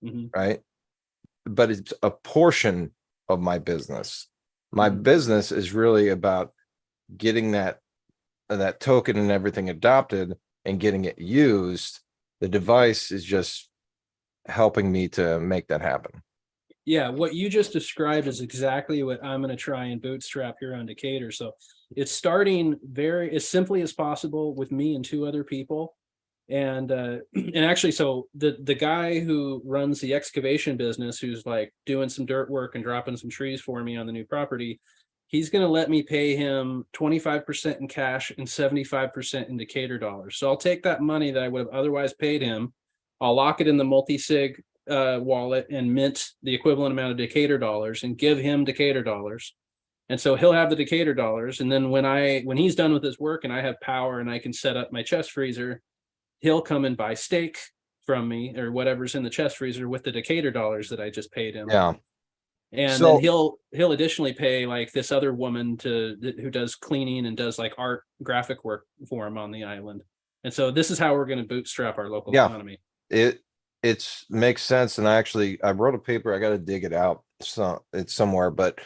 Mhm. right? But it's a portion of my business. My Mhm. business is really about getting that token and everything adopted and getting it used. The device is just helping me to make that happen. Yeah, what you just described is exactly what I'm going to try and bootstrap here on Decatur. So it's starting very as simply as possible with me and two other people. And actually, so the guy who runs the excavation business, who's like doing some dirt work and dropping some trees for me on the new property, he's going to let me pay him 25% in cash and 75% in Decatur dollars. So I'll take that money that I would have otherwise paid him, I'll lock it in the multi-sig wallet and mint the equivalent amount of Decatur dollars and give him Decatur dollars. And so he'll have the Decatur dollars. And then when he's done with his work and I have power and I can set up my chest freezer, he'll come and buy steak from me or whatever's in the chest freezer with the Decatur dollars that I just paid him. Yeah. And So- then he'll additionally pay like this other woman who does cleaning and does like art graphic work for him on the island. And so this is how we're going to bootstrap our local economy. It makes sense. And I wrote a paper. I got to dig it out. So it's somewhere, but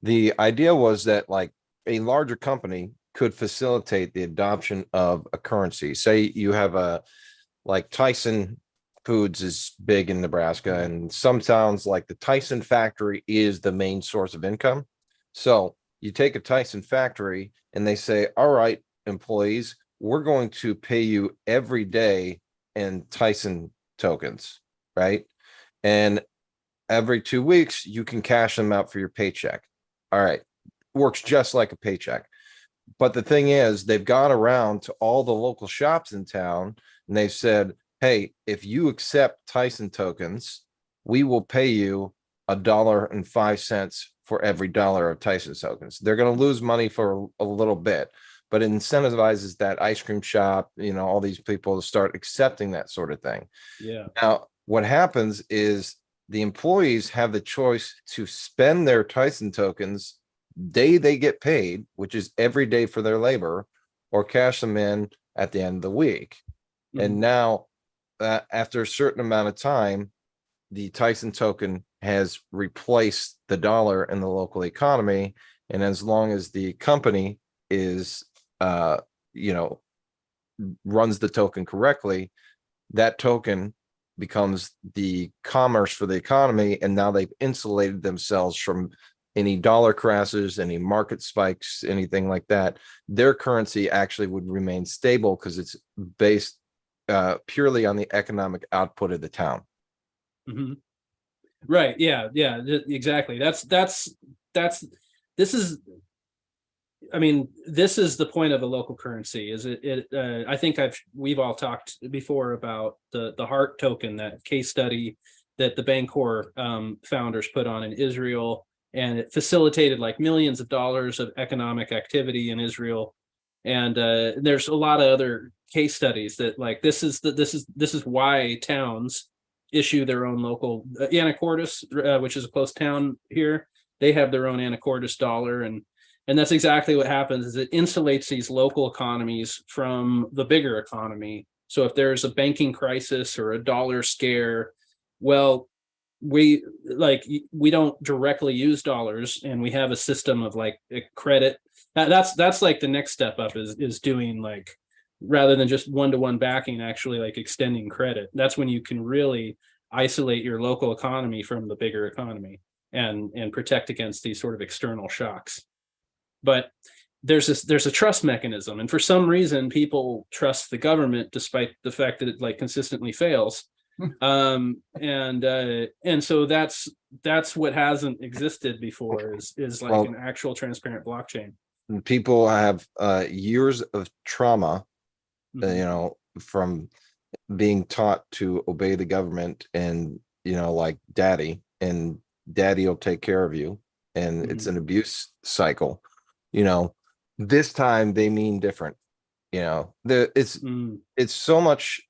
the idea was that like a larger company could facilitate the adoption of a currency. Say you have like Tyson Foods is big in Nebraska, and some towns like the Tyson factory is the main source of income. So you take a Tyson factory and they say, all right, employees, we're going to pay you every day in Tyson tokens, right? And every 2 weeks, you can cash them out for your paycheck. All right. Works just like a paycheck. But the thing is, they've gone around to all the local shops in town and they've said, hey, if you accept Tyson tokens, we will pay you $1.05 for every dollar of Tyson tokens. They're going to lose money for a little bit, but it incentivizes that ice cream shop, all these people to start accepting that sort of thing. Yeah. Now, what happens is the employees have the choice to spend their Tyson tokens day they get paid, which is every day for their labor, or cash them in at the end of the week. And now, after a certain amount of time, the Tyson token has replaced the dollar in the local economy. And as long as the company is, runs the token correctly, that token becomes the commerce for the economy. And now they've insulated themselves from any dollar crashes, any market spikes, anything like that. Their currency actually would remain stable because it's based purely on the economic output of the town. Right. Yeah. Exactly. This is the point of a local currency. Is I think we've all talked before about the Heart token, that case study that the Bancor founders put on in Israel, and it facilitated like millions of dollars of economic activity in Israel. And there's a lot of other case studies that like this is why towns issue their own local Anacortes, which is a close town here. They have their own Anacortes dollar, and that's exactly what happens. Is it insulates these local economies from the bigger economy. So if there's a banking crisis or a dollar scare, well, we don't directly use dollars, and we have a system of like a credit. That's like the next step up is doing, like, rather than just one-to-one backing, actually like extending credit. That's when you can really isolate your local economy from the bigger economy and protect against these sort of external shocks. But there's a trust mechanism, and for some reason people trust the government despite the fact that it like consistently fails. And so that's what hasn't existed before is like an actual transparent blockchain. People have years of trauma, from being taught to obey the government, and like daddy will take care of you, and it's an abuse cycle. This time they mean different. It's so much,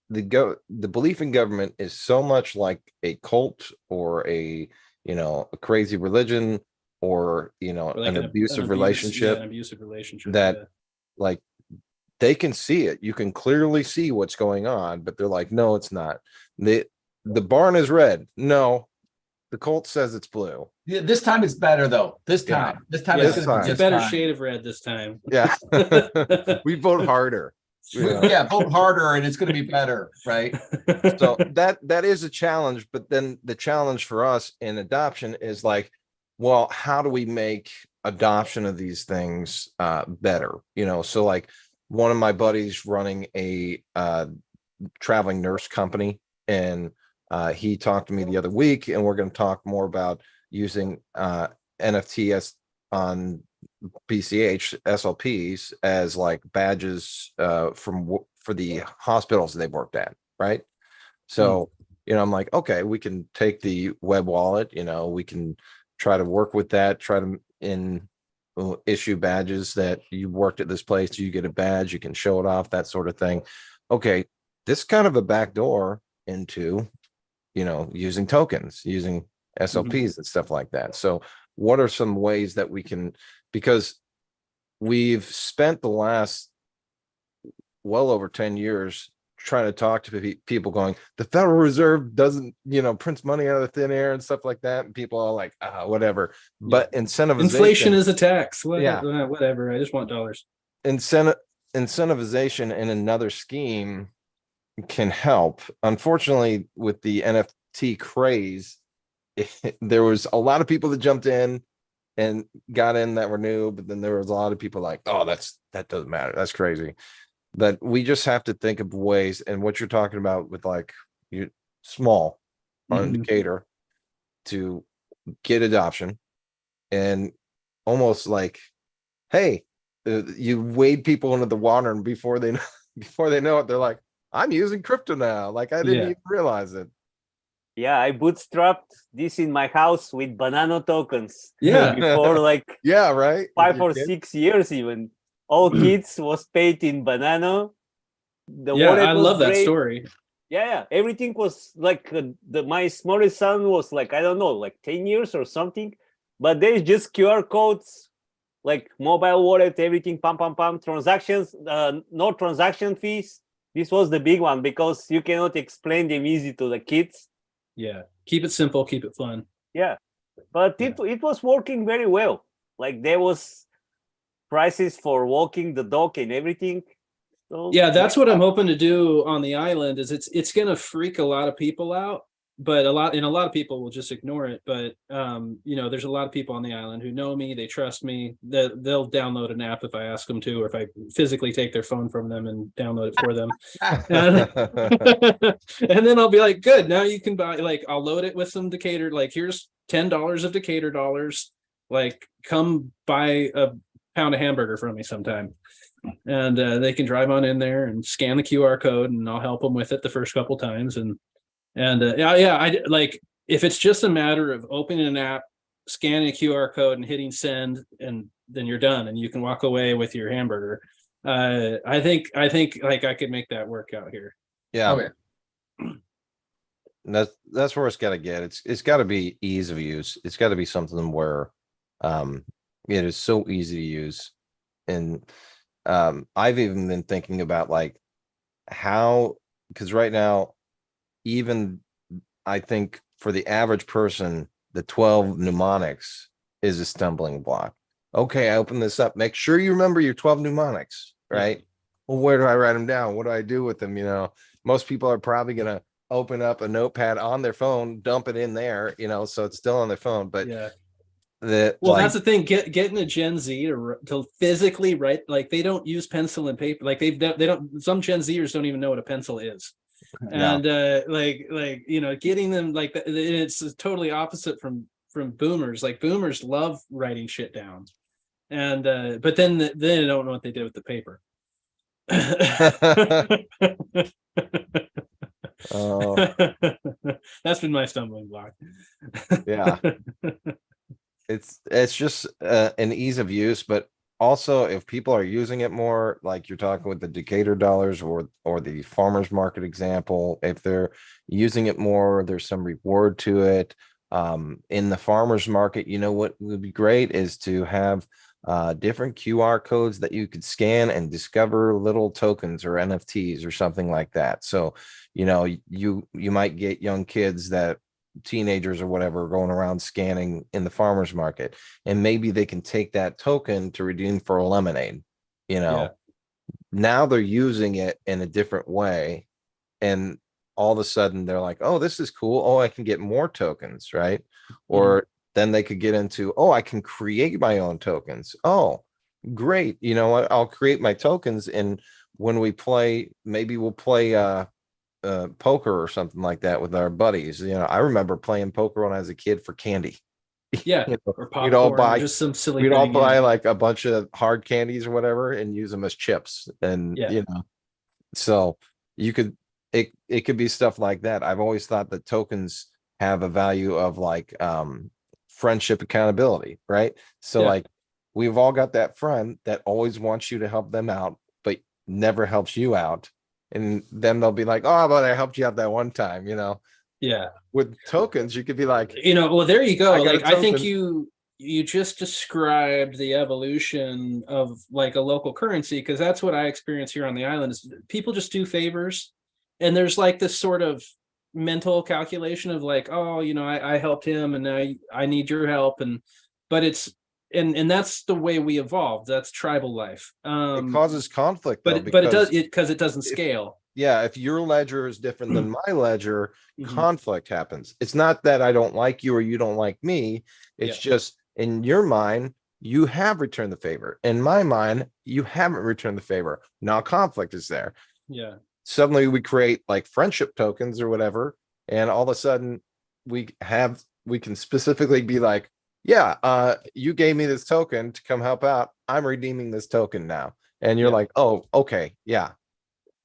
the belief in government is so much like a cult or a crazy religion, or like an abusive relationship. An abusive relationship that like they can see it. You can clearly see what's going on, but they're like, no, it's not. The barn is red. No, the cult says it's blue. Yeah, this time it's better though. This time it's a better shade of red this time. Yeah. We vote harder. Yeah, vote harder and it's going to be better, right? So that is a challenge, but then the challenge for us in adoption is like, well, how do we make adoption of these things better? So like one of my buddies running a traveling nurse company, and he talked to me the other week, and we're going to talk more about using NFTs on BCH SLPs as like badges for the hospitals they've worked at, right? So I'm like, okay, we can take the web wallet, we can try to work with that, try to issue badges that you worked at this place, you get a badge, you can show it off, that sort of thing. Okay, this is kind of a backdoor into using tokens, using SLPs and stuff like that. So what are some ways that we can, because we've spent the last well over 10 years trying to talk to people going, the Federal Reserve doesn't, prints money out of thin air and stuff like that. And people are like, whatever. But inflation is a tax. Whatever. I just want dollars. Incentivization in another scheme can help. Unfortunately, with the NFT craze, there was a lot of people that jumped in and got in that were new, but then there was a lot of people like, oh, that doesn't matter. That's crazy. But we just have to think of ways, and what you're talking about with like you small indicator to get adoption, and almost like, hey, you wade people into the water, and before they know it, they're like, I'm using crypto now. Like I didn't even realize it. Yeah, I bootstrapped this in my house with Banano tokens. Yeah. Before like right. 5 or 6 years even. All kids was paid in Banano. I love that story. Yeah. Everything was like my smallest son was like, I don't know, like 10 years or something. but there's just QR codes, like mobile wallet, everything, pam, pam, pam, transactions, no transaction fees. This was the big one because you cannot explain them easy to the kids. Yeah. Keep it simple, keep it fun. Yeah, but it was working very well. Like there was prices for walking the dog and everything. So Yeah, that's what I'm hoping to do on the island. Is it's going to freak a lot of people out, but a lot of people will just ignore it. But you know, there's a lot of people on the island who know me, they trust me. They'll download an app if I ask them to, or if I physically take their phone from them and download it for them. And then I'll be like, good, now you can buy, like, I'll load it with some Decatur, like, here's $10 of Decatur dollars, like, come buy a pound of hamburger from me sometime. And they can drive on in there and scan the QR code, and I'll help them with it the first couple times. And I like, if it's just a matter of opening an app, scanning a QR code and hitting send, and then you're done and you can walk away with your hamburger. I think like I could make that work out here. Yeah. Okay. That's where it's got to get. It's got to be ease of use. It's got to be something where it is so easy to use. And I've even been thinking about like how, because right now, even I think for the average person, the 12 mnemonics is a stumbling block. Okay, I open this up. Make sure you remember your 12 mnemonics, right? Yeah. Well, where do I write them down? What do I do with them? You know, most people are probably going to open up a notepad on their phone, dump it in there, you know, so it's still on their phone. But yeah. Well, like, that's the thing. Getting a Gen Z to physically write, like, they don't use pencil and paper. Like they don't. Some Gen Zers don't even know what a pencil is. And like you know, getting them like it's totally opposite from boomers. Like boomers love writing shit down, and but then they don't know what they did with the paper. That's been my stumbling block. Yeah. It's just an ease of use, but also if people are using it more, like you're talking with the Decatur dollars or the farmers market example, if they're using it more, there's some reward to it. In the farmers market, you know what would be great is to have different QR codes that you could scan and discover little tokens or NFTs or something like that. So, you know, you might get young kids that teenagers or whatever going around scanning in the farmers market, and maybe they can take that token to redeem for a lemonade. You know, now they're using it in a different way, and all of a sudden they're like, oh, this is cool. Oh, I can get more tokens, right? Or then they could get into, oh, I can create my own tokens. Oh, great. You know what? I'll create my tokens, and when we play, maybe we'll play poker or something like that with our buddies. You know, I remember playing poker when I was a kid for candy. Yeah, you know, or popcorn, we'd all buy just some silly. We'd all buy like a bunch of hard candies or whatever and use them as chips. And you know, so you could it could be stuff like that. I've always thought that tokens have a value of like friendship accountability, right? So like we've all got that friend that always wants you to help them out, but never helps you out. And then they'll be like, oh, but I helped you out that one time, you know? Yeah. With tokens, you could be like, you know, well, there you go. Like, I think you just described the evolution of like a local currency, because that's what I experience here on the island is people just do favors. And there's like this sort of mental calculation of like, oh, you know, I helped him and now I need your help. But it's, and that's the way we evolved. That's tribal life. It causes conflict, though, but it does because it doesn't scale. Yeah, if your ledger is different than my ledger, conflict happens. It's not that I don't like you or you don't like me. It's just in your mind, you have returned the favor. In my mind, you haven't returned the favor. Now conflict is there. Yeah. Suddenly we create like friendship tokens or whatever, and all of a sudden we can specifically be like, yeah, you gave me this token to come help out. I'm redeeming this token now. And you're like, oh, okay, yeah.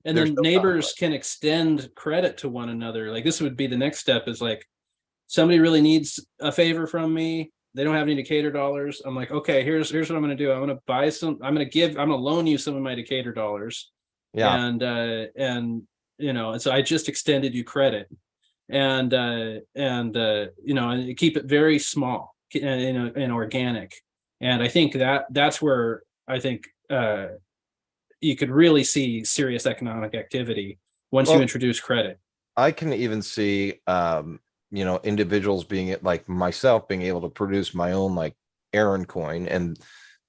And then neighbors can extend credit to one another. Like this would be the next step is like somebody really needs a favor from me. They don't have any Decatur dollars. I'm like, okay, here's what I'm going to do. I'm going to buy some, I'm going to loan you some of my Decatur dollars. Yeah. And you know, and so I just extended you credit and you know, and keep it very small. and organic. And I think that's where I think you could really see serious economic activity once you introduce credit. I can even see, individuals being like myself being able to produce my own like Aaron coin, and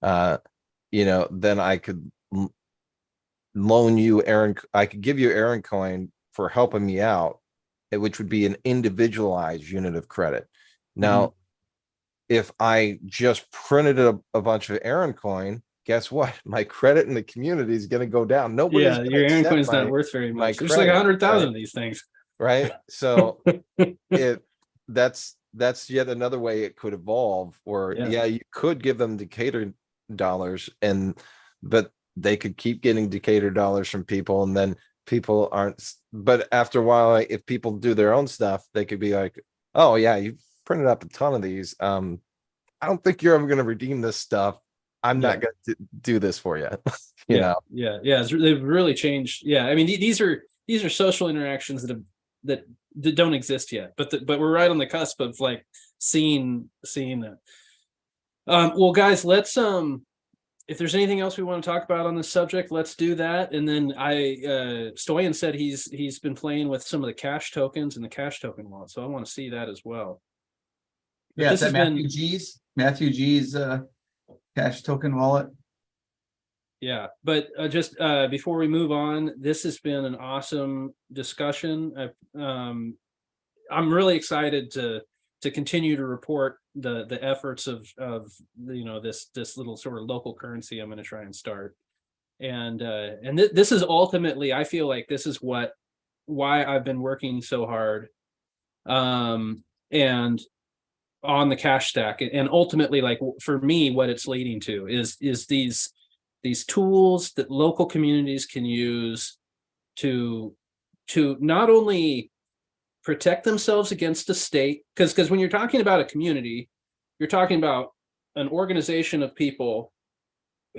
then I could loan you Aaron. I could give you Aaron coin for helping me out, which would be an individualized unit of credit. Now, if I just printed a bunch of Aaron coin, guess what? My credit in the community is going to go down. Nobody's your Aaron coin's not worth very much. There's like 100,000 of these things. Right. So that's yet another way it could evolve, or you could give them Decatur dollars, but they could keep getting Decatur dollars from people, and then people aren't. But after a while, if people do their own stuff, they could be like, oh yeah, you printed up a ton of these. I don't think you're ever going to redeem this stuff. I'm not going to do this for you. you know? They've really changed. Yeah. I mean, these are social interactions that don't exist yet, but we're right on the cusp of like seeing that. Well, guys, let's if there's anything else we want to talk about on this subject, let's do that. And then Stoyan said he's been playing with some of the cash tokens and the cash token wallet, so I want to see that as well. Yeah, it's Matthew G's cash token wallet. Yeah, but just before we move on, this has been an awesome discussion. I'm really excited to continue to report the efforts of this little sort of local currency I'm going to try and start. And this is ultimately, I feel like this is why I've been working so hard and on the cash stack, and ultimately, like, for me, what it's leading to is these tools that local communities can use to not only protect themselves against the state, because when you're talking about a community, you're talking about an organization of people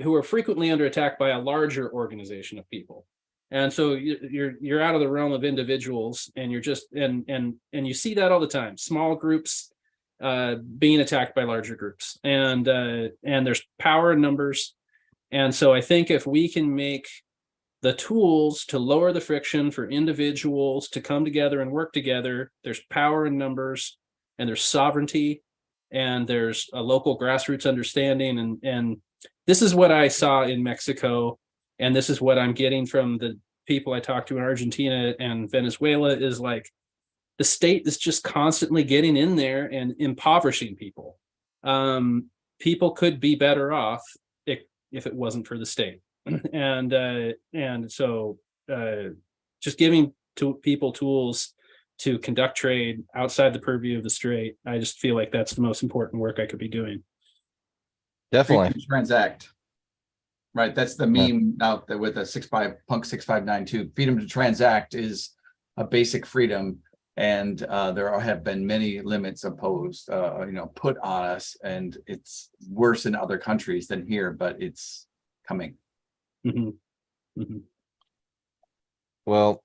who are frequently under attack by a larger organization of people. And so you're out of the realm of individuals, and you're just and you see that all the time, small groups being attacked by larger groups, and there's power in numbers. And so I think if we can make the tools to lower the friction for individuals to come together and work together, there's power in numbers, and there's sovereignty, and there's a local grassroots understanding. And this is what I saw in Mexico, and this is what I'm getting from the people I talked to in Argentina and Venezuela, is like the state is just constantly getting in there and impoverishing people. People could be better off if it wasn't for the state. And so just giving people tools to conduct trade outside the purview of the state, I just feel like that's the most important work I could be doing. Definitely. Transact. Right. That's the meme out there with a 6592. Freedom to transact is a basic freedom. And there have been many limits imposed, put on us, and it's worse in other countries than here, but it's coming. Mm-hmm. Mm-hmm. Well,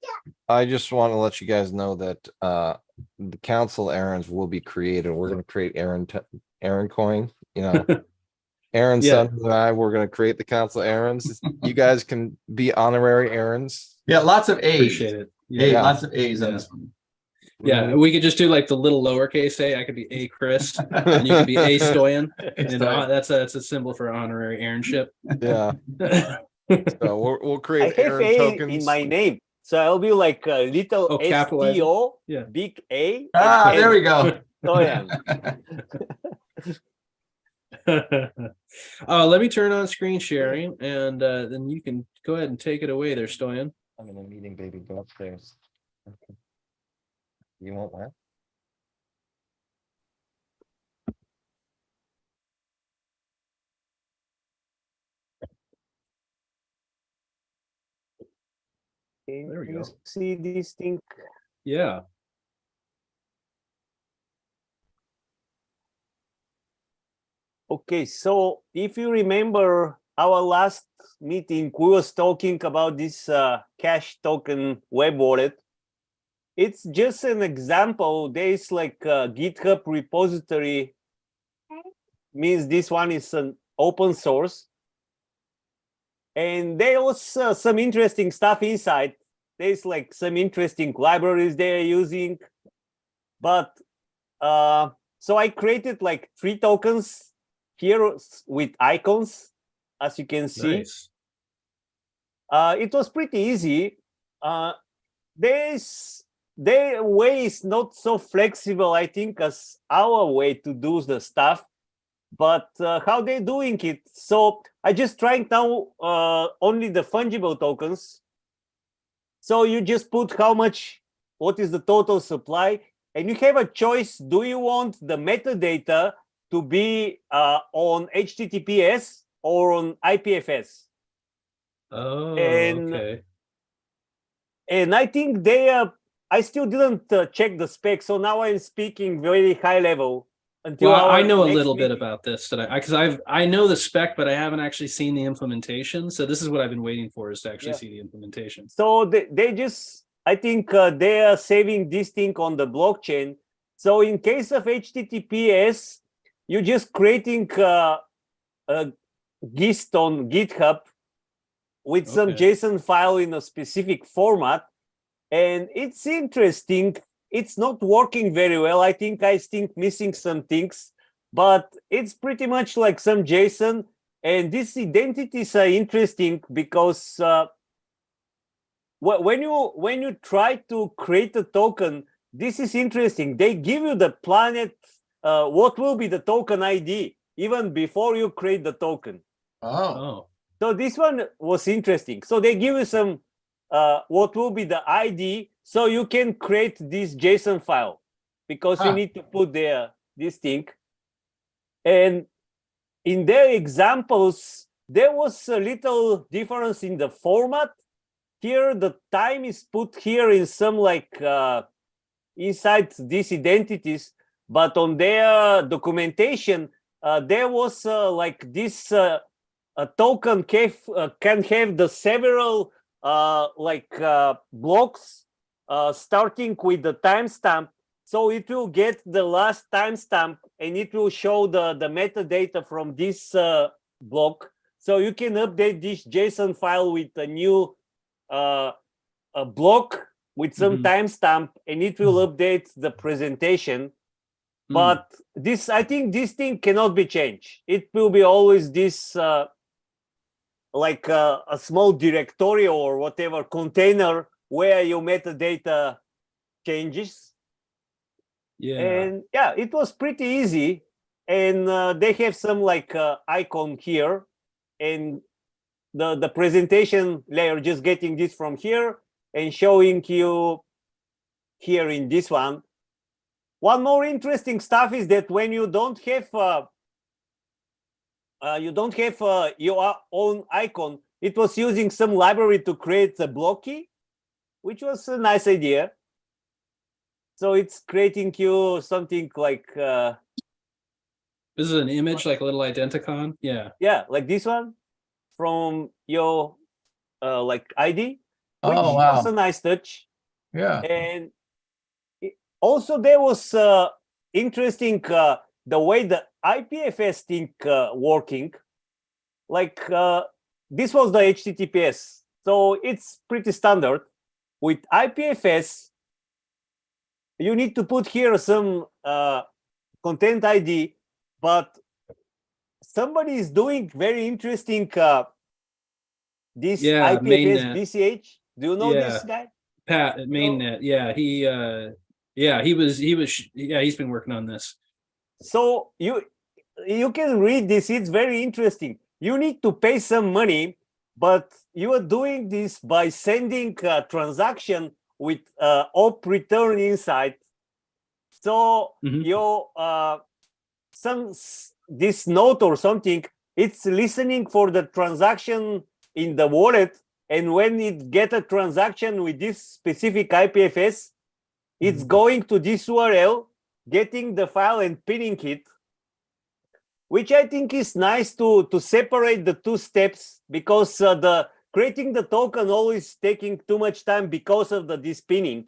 I just want to let you guys know that the council errands will be created. We're going to create Aaron coin. Aaron's son and I, we're going to create the council errands. You guys can be honorary errands. Yeah, lots of A's. Appreciate it. Lots of A's on this one. Yeah, we could just do like the little lowercase a. I could be A Chris, and you could be A Stoyan. That's a symbol for honorary Aaronship. Yeah. So we'll create I have Aaron A tokens in my name, so I'll be like a little STO, big A. There we go. Stoyan. Let me turn on screen sharing, and then you can go ahead and take it away there, Stoyan. I'm in a meeting, baby. Go upstairs. Okay. You won't laugh? There we go. See this thing? Yeah. Okay, so if you remember our last meeting, we was talking about this cash token web wallet. It's just an example. There is like a GitHub repository means this one is an open source. And there was some interesting stuff inside. There's like some interesting libraries they are using. But so I created like 3 tokens here with icons, as you can see. Nice. It was pretty easy. Their way is not so flexible, I think, as our way to do the stuff. But how they're doing it? So I just trying now only the fungible tokens. So you just put what is the total supply, and you have a choice. Do you want the metadata to be on HTTPS or on IPFS? Oh, And okay. And I think I still didn't check the specs, so now I'm speaking very high level. Until Well, I know a next little bit meeting. about this because I know the spec, but I haven't actually seen the implementation. So this is what I've been waiting for, is to actually Yeah. see the implementation. So they just, I think they are saving this thing on the blockchain. So in case of HTTPS, you're just creating a GIST on GitHub with some Okay. JSON file in a specific format. And it's interesting. It's not working very well. I think missing some things, but it's pretty much like some JSON. And these identities are interesting because when you try to create a token, this is interesting. They give you the planet, what will be the token ID, even before you create the token. Oh, Oh, So this one was interesting. So they give you some what will be the ID, so you can create this JSON file because you need to put this thing. And in their examples, there was a little difference in the format. Here, the time is put here in some like inside these identities, but on their documentation, there was like this a token can have the several blocks starting with the timestamp. So it will get the last timestamp and it will show the metadata from this block. So you can update this JSON file with a new a block with some timestamp, and it will update the presentation. But I think this thing cannot be changed. It will be always this like a small directory or whatever container where your metadata changes. yeah. And yeah, it was pretty easy. And they have some like icon here, and the presentation layer just getting this from here and showing you here in this one. One more interesting stuff is that when you don't have your own icon, it was using some library to create a block key, which was a nice idea. So it's creating you something like This is an image, like a little identicon. Yeah. yeah, like this one from your like ID, which oh was a wow. nice touch. Yeah. And also there was interesting the way the IPFS thing working. Like this was the HTTPS, so it's pretty standard. With IPFS, you need to put here some content ID, but somebody is doing very interesting this Yeah, IPFS mainnet. BCH. Do you know this Yeah. guy? Pat at mainnet. Yeah, he's been working on this. So you can read this. It's very interesting. You need to pay some money, but you are doing this by sending a transaction with op return inside. So your this note or something, it's listening for the transaction in the wallet, and when it get a transaction with this specific IPFS, it's going to this URL, getting the file and pinning it, which I think is nice to separate the two steps, because the creating the token always taking too much time because of this pinning.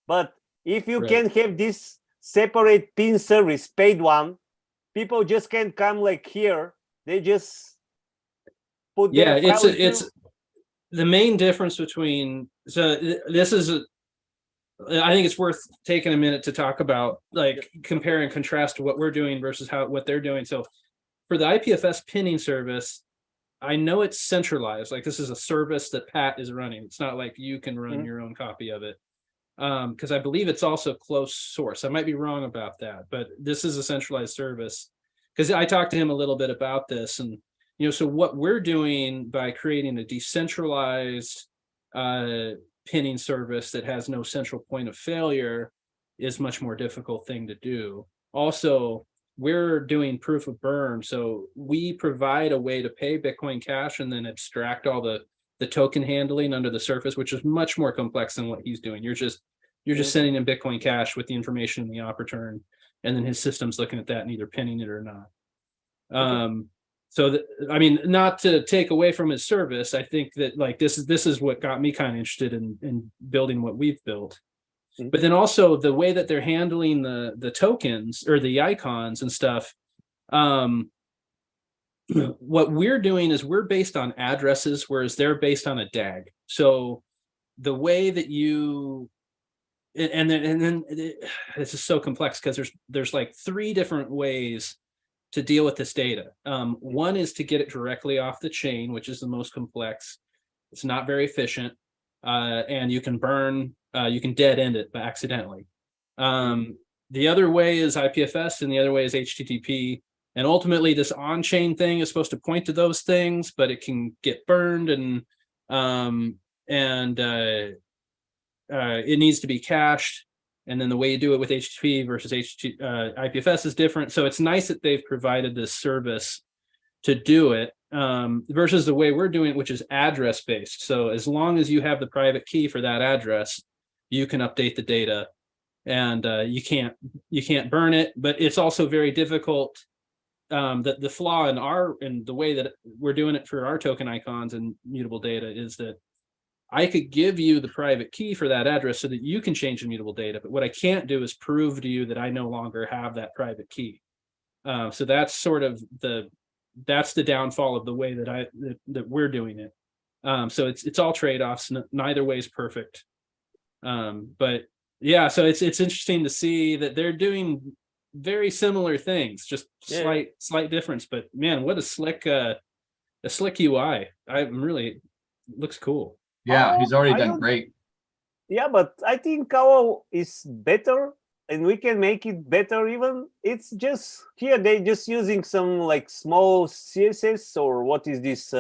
But if you can have this separate pin service, paid one, people just can't come like here. They just put Yeah, their file it's the main difference between, so this is I think it's worth taking a minute to talk about, like compare and contrast to what we're doing versus what they're doing. So for the IPFS pinning service, I know it's centralized. Like this is a service that Pat is running. It's not like you can run your own copy of it. Because I believe it's also closed source. I might be wrong about that, but this is a centralized service. Because I talked to him a little bit about this, and so what we're doing by creating a decentralized pinning service that has no central point of failure is much more difficult thing to do. Also, we're doing proof of burn, so we provide a way to pay Bitcoin Cash and then abstract all the token handling under the surface, which is much more complex than what he's doing. You're just sending him Bitcoin Cash with the information in the op return, and then his system's looking at that and either pinning it or not. So I mean, not to take away from his service, I think that like this is what got me kind of interested in building what we've built. But then also the way that they're handling the tokens or the icons and stuff. What we're doing is we're based on addresses, whereas they're based on a DAG. So the way that you and then this is so complex because there's like 3 different ways to deal with this data. One is to get it directly off the chain, which is the most complex. It's not very efficient, and you can dead end it accidentally. The other way is IPFS, and the other way is HTTP. And ultimately, this on-chain thing is supposed to point to those things, but it can get burned, and it needs to be cached. And then the way you do it with HTTP versus IPFS is different. So it's nice that they've provided this service to do it versus the way we're doing it, which is address-based. So as long as you have the private key for that address, you can update the data, and you can't burn it. But it's also very difficult. The flaw in the way that we're doing it for our token icons and mutable data is that I could give you the private key for that address so that you can change the mutable data, but what I can't do is prove to you that I no longer have that private key. So that's sort of that's the downfall of the way that we're doing it. So it's all trade-offs. Neither way is perfect. But yeah, so it's interesting to see that they're doing very similar things, just slight difference. But man, what a slick UI. Looks cool. Yeah, he's already done great. Yeah, but I think our is better, and we can make it better even. It's just here they just using some like small CSS, or what is this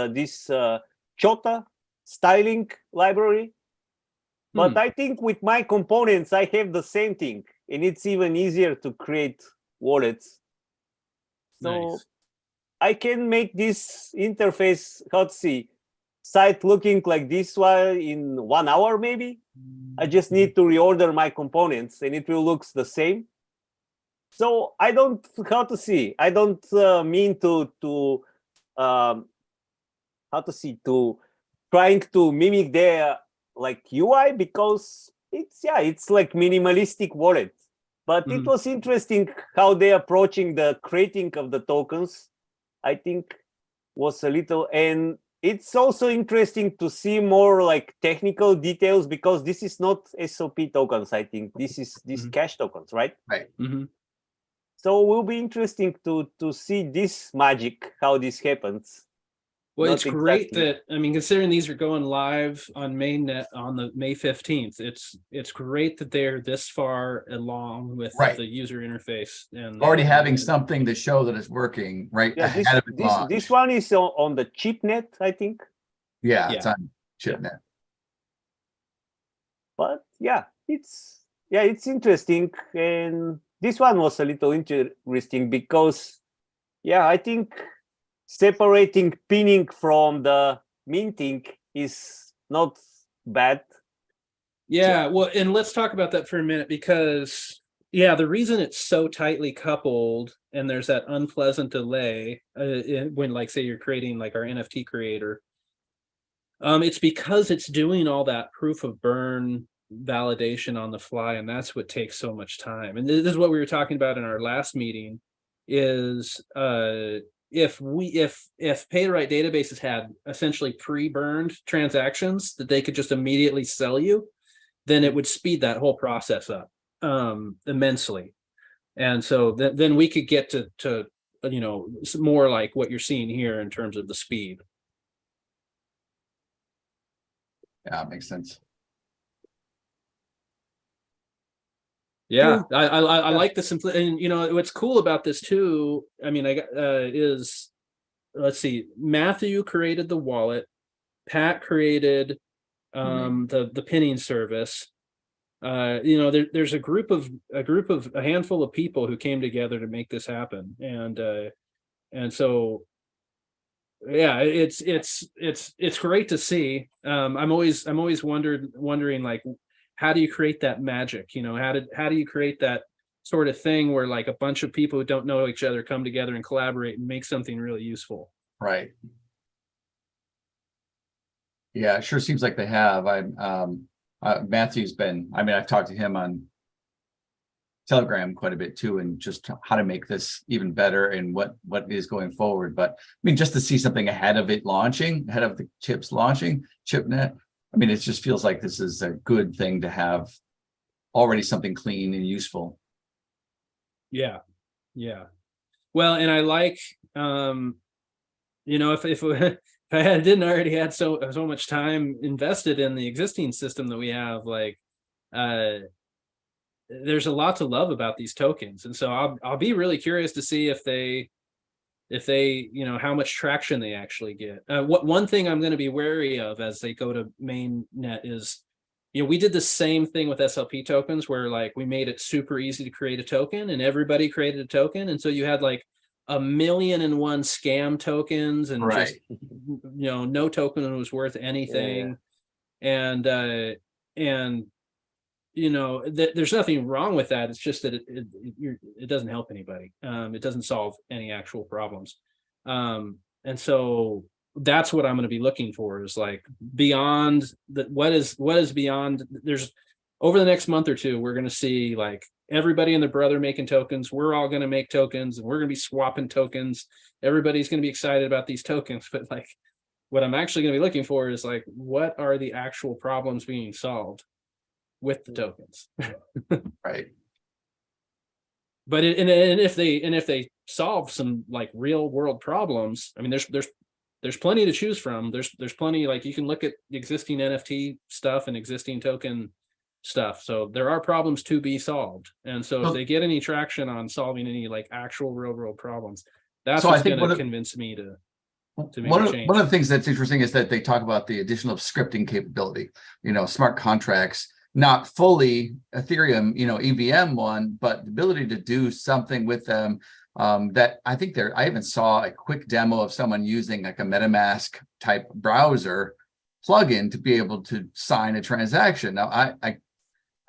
Chota styling library. But I think with my components, I have the same thing, and it's even easier to create wallets. So nice. I can make this interface, site looking like this one in 1 hour, maybe. I just need to reorder my components, and it will look the same. So I don't, I don't mean to trying to mimic their like UI, because it's like minimalistic wallet. But it was interesting how they approaching the creating of the tokens. I think was a little, and it's also interesting to see more like technical details, because this is not SOP tokens. I think this is cash tokens, right? Right. So it will be interesting to see this magic, how this happens. Well, it's great that, I mean, considering these are going live on mainnet on the May 15th, it's great that they're this far along with the user interface and already having something to show that it's working ahead of its launch. This one is on the chipnet, I think. Yeah, it's on chipnet. But it's interesting, and this one was a little interesting because I think separating pinning from the minting is not bad. Yeah, well, and let's talk about that for a minute, because the reason it's so tightly coupled and there's that unpleasant delay when, like, say you're creating like our NFT creator, it's because it's doing all that proof of burn validation on the fly, and that's what takes so much time. And this is what we were talking about in our last meeting. is if pay-to-write databases had essentially pre-burned transactions that they could just immediately sell you, then it would speed that whole process up immensely. And so then we could get to more like what you're seeing here in terms of the speed. Yeah, it makes sense. Yeah, I like the simplicity. And what's cool about this too, I mean, is, let's see, Matthew created the wallet, Pat created the pinning service. There's a handful of people who came together to make this happen, and so yeah, it's great to see. I'm always wondering, like, how do you create that magic? How do you create that sort of thing where like a bunch of people who don't know each other come together and collaborate and make something really useful? Right. Yeah, it sure seems like they have. Matthew's been, I mean, I've talked to him on Telegram quite a bit too, and just how to make this even better and what is going forward. But I mean, just to see something ahead of it launching, ahead of the chips launching, ChipNet, I mean, it just feels like this is a good thing to have already something clean and useful. Yeah. Well, and I like, if I didn't already had so much time invested in the existing system that we have, like, there's a lot to love about these tokens, and so I'll be really curious to see if they how much traction they actually get. One thing I'm going to be wary of as they go to mainnet is, we did the same thing with SLP tokens, where like we made it super easy to create a token, and everybody created a token, and so you had like 1,000,001 scam tokens, and Right. just no token was worth anything. And there's nothing wrong with that. It's just that it doesn't help anybody. It doesn't solve any actual problems. And so that's what I'm going to be looking for, is like beyond what is beyond. There's, over the next month or two, we're going to see like everybody and their brother making tokens. We're all going to make tokens, and we're going to be swapping tokens. Everybody's going to be excited about these tokens, but like what I'm actually going to be looking for is like, what are the actual problems being solved with the tokens? Right. But if they solve some like real world problems, I mean, there's plenty to choose from. There's plenty, like, you can look at existing NFT stuff and existing token stuff. So there are problems to be solved. And so if they get any traction on solving any like actual real world problems, that's what's going to convince me to make a change. One of the things that's interesting is that they talk about the addition of scripting capability, smart contracts, not fully Ethereum, EVM one, but the ability to do something with them. That I think I even saw a quick demo of someone using like a MetaMask type browser plugin to be able to sign a transaction. Now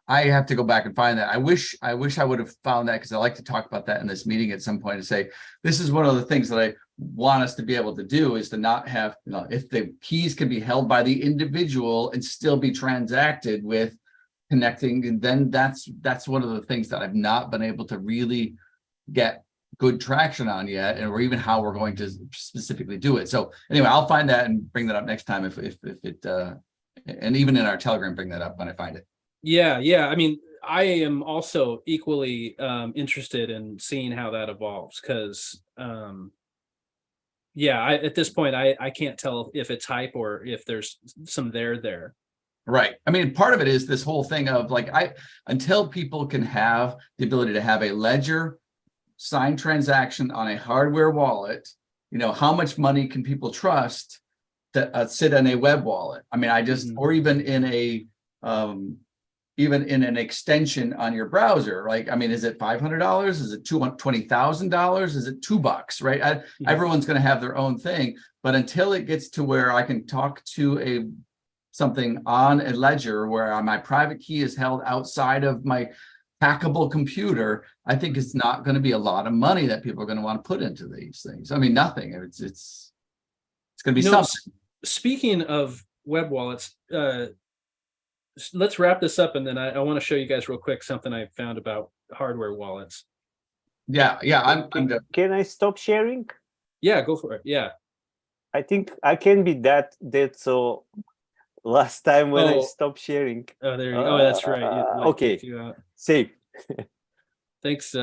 I have to go back and find that. I wish I would have found that, because I like to talk about that in this meeting at some point, and say, this is one of the things that I want us to be able to do, is to not have, if the keys can be held by the individual and still be transacted with connecting, and then that's one of the things that I've not been able to really get good traction on yet, or even how we're going to specifically do it. So anyway, I'll find that and bring that up next time if it and even in our Telegram, bring that up when I find it. Yeah. I mean, I am also equally interested in seeing how that evolves, because at this point I can't tell if it's hype or if there's some there. Right. I mean, part of it is this whole thing of like, until people can have the ability to have a ledger signed transaction on a hardware wallet, how much money can people trust to sit in a web wallet? I mean, or even in an extension on your browser, like, I mean, is it $500? Is it $20,000? Is it $2? Right? Everyone's going to have their own thing, but until it gets to where I can talk to something on a ledger where my private key is held outside of my hackable computer, I think it's not going to be a lot of money that people are going to want to put into these things. I mean, nothing. It's going to be something. Speaking of web wallets, let's wrap this up, and then I want to show you guys real quick something I found about hardware wallets. Yeah, I'm good. Can I stop sharing? Yeah, go for it. Yeah. I think I can be that so last time when I Oh, stopped sharing. oh, there you go. Oh, that's right. Okay. Safe. Thanks.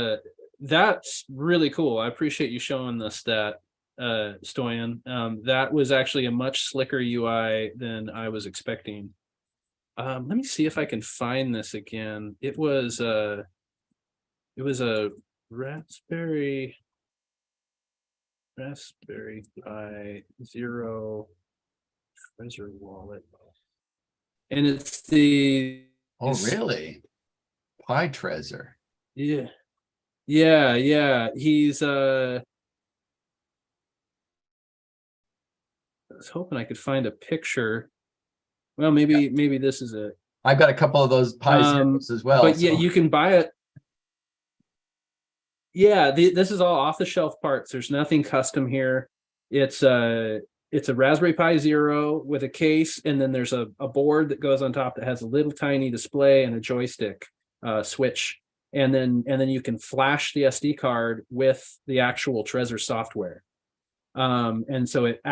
That's really cool. I appreciate you showing us that, Stoyan. That was actually a much slicker UI than I was expecting. Let me see if I can find this again. It was a Raspberry Pi Zero Trezor wallet, and it's the Oh, really? Pi Trezor. yeah. He's I was hoping I could find a picture. Well, maybe this is it. I've got a couple of those Pi Zeros as well. But yeah, so- you can buy it. Yeah, this is all off the shelf parts. There's nothing custom here. It's a Raspberry Pi Zero with a case, and then there's a board that goes on top that has a little tiny display and a joystick switch, and then you can flash the SD card with the actual Trezor software. And so it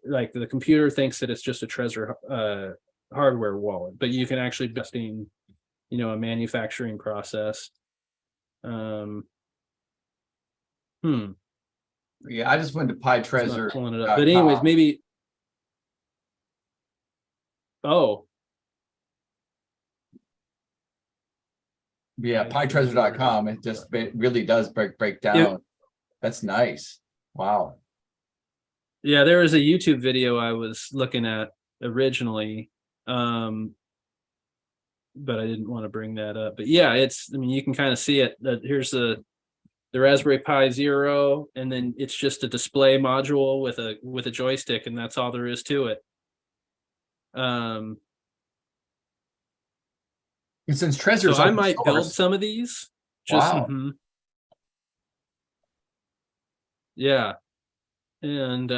like the computer thinks that it's just a Trezor hardware wallet, but you can actually be testing, a manufacturing process. Yeah, I just went to Pi It's not Trezor. pulling it up. But anyways, maybe. Oh, Yeah, PiTrezor.com. It just really does break down. That's nice. Wow. yeah, there was a YouTube video I was looking at originally, but I didn't want to bring that up. But yeah, you can kind of see it. That here's the Raspberry Pi Zero, and then it's just a display module with a joystick, and that's all there is to it. And since Trezor's So I open might build source, some of these. Wow. Yeah. And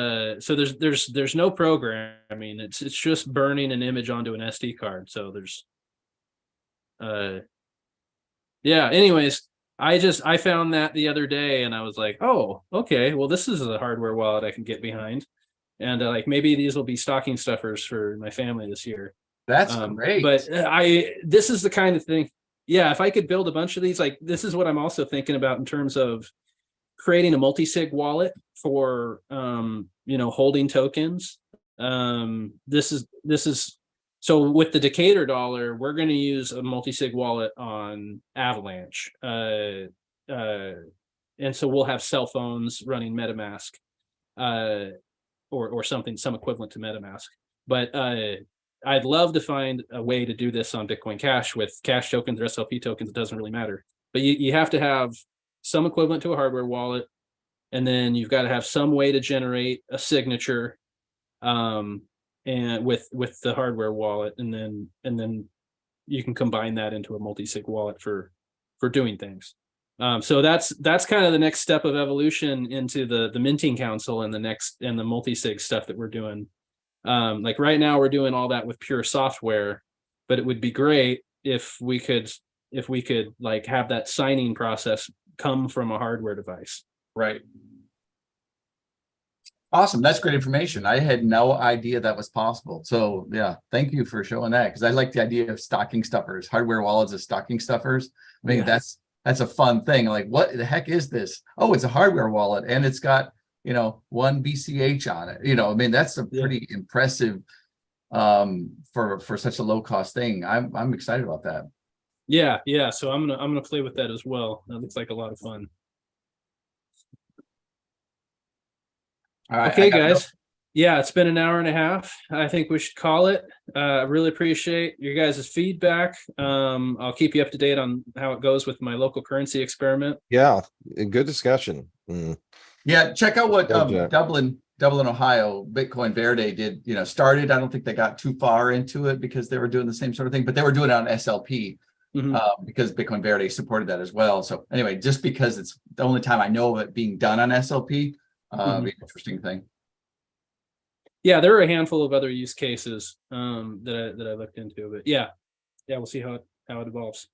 so there's no programming. It's just burning an image onto an SD card. So there's yeah, anyways, I found that the other day and I was like, oh, okay, well, this is a hardware wallet I can get behind. And like maybe these will be stocking stuffers for my family this year. That's great. But this is the kind of thing. Yeah, if I could build a bunch of these, like this is what I'm also thinking about in terms of creating a multi-sig wallet for holding tokens. This is so with the Decatur dollar, we're going to use a multi-sig wallet on Avalanche, and so we'll have cell phones running MetaMask, or something, some equivalent to MetaMask. But I'd love to find a way to do this on Bitcoin Cash with cash tokens or SLP tokens. It doesn't really matter, but you have to have some equivalent to a hardware wallet, and then you've got to have some way to generate a signature, and with the hardware wallet, and then you can combine that into a multi-sig wallet for doing things. So that's kind of the next step of evolution into the minting council and the multi-sig stuff that we're doing. Like right now we're doing all that with pure software, but it would be great if we could like have that signing process come from a hardware device. Right. Awesome. That's great information. I had no idea that was possible. So yeah, thank you for showing that, because I like the idea of stocking stuffers, hardware wallets as stocking stuffers. I mean, that's a fun thing. Like, what the heck is this? Oh, it's a hardware wallet and it's got, 1 BCH on it. I mean, that's a pretty impressive for such a low cost thing. I'm excited about that. Yeah. So I'm gonna play with that as well. That looks like a lot of fun. All right. Okay, guys. Yeah, it's been an hour and a half. I think we should call it. I really appreciate your guys' feedback. I'll keep you up to date on how it goes with my local currency experiment. Yeah, good discussion. Yeah, check out what Dublin, Ohio, Bitcoin Verde did, started. I don't think they got too far into it because they were doing the same sort of thing, but they were doing it on SLP. Because Bitcoin Verde supported that as well. So anyway, just because it's the only time I know of it being done on SLP, be an interesting thing. Yeah, there are a handful of other use cases that I looked into, but yeah, we'll see how it evolves.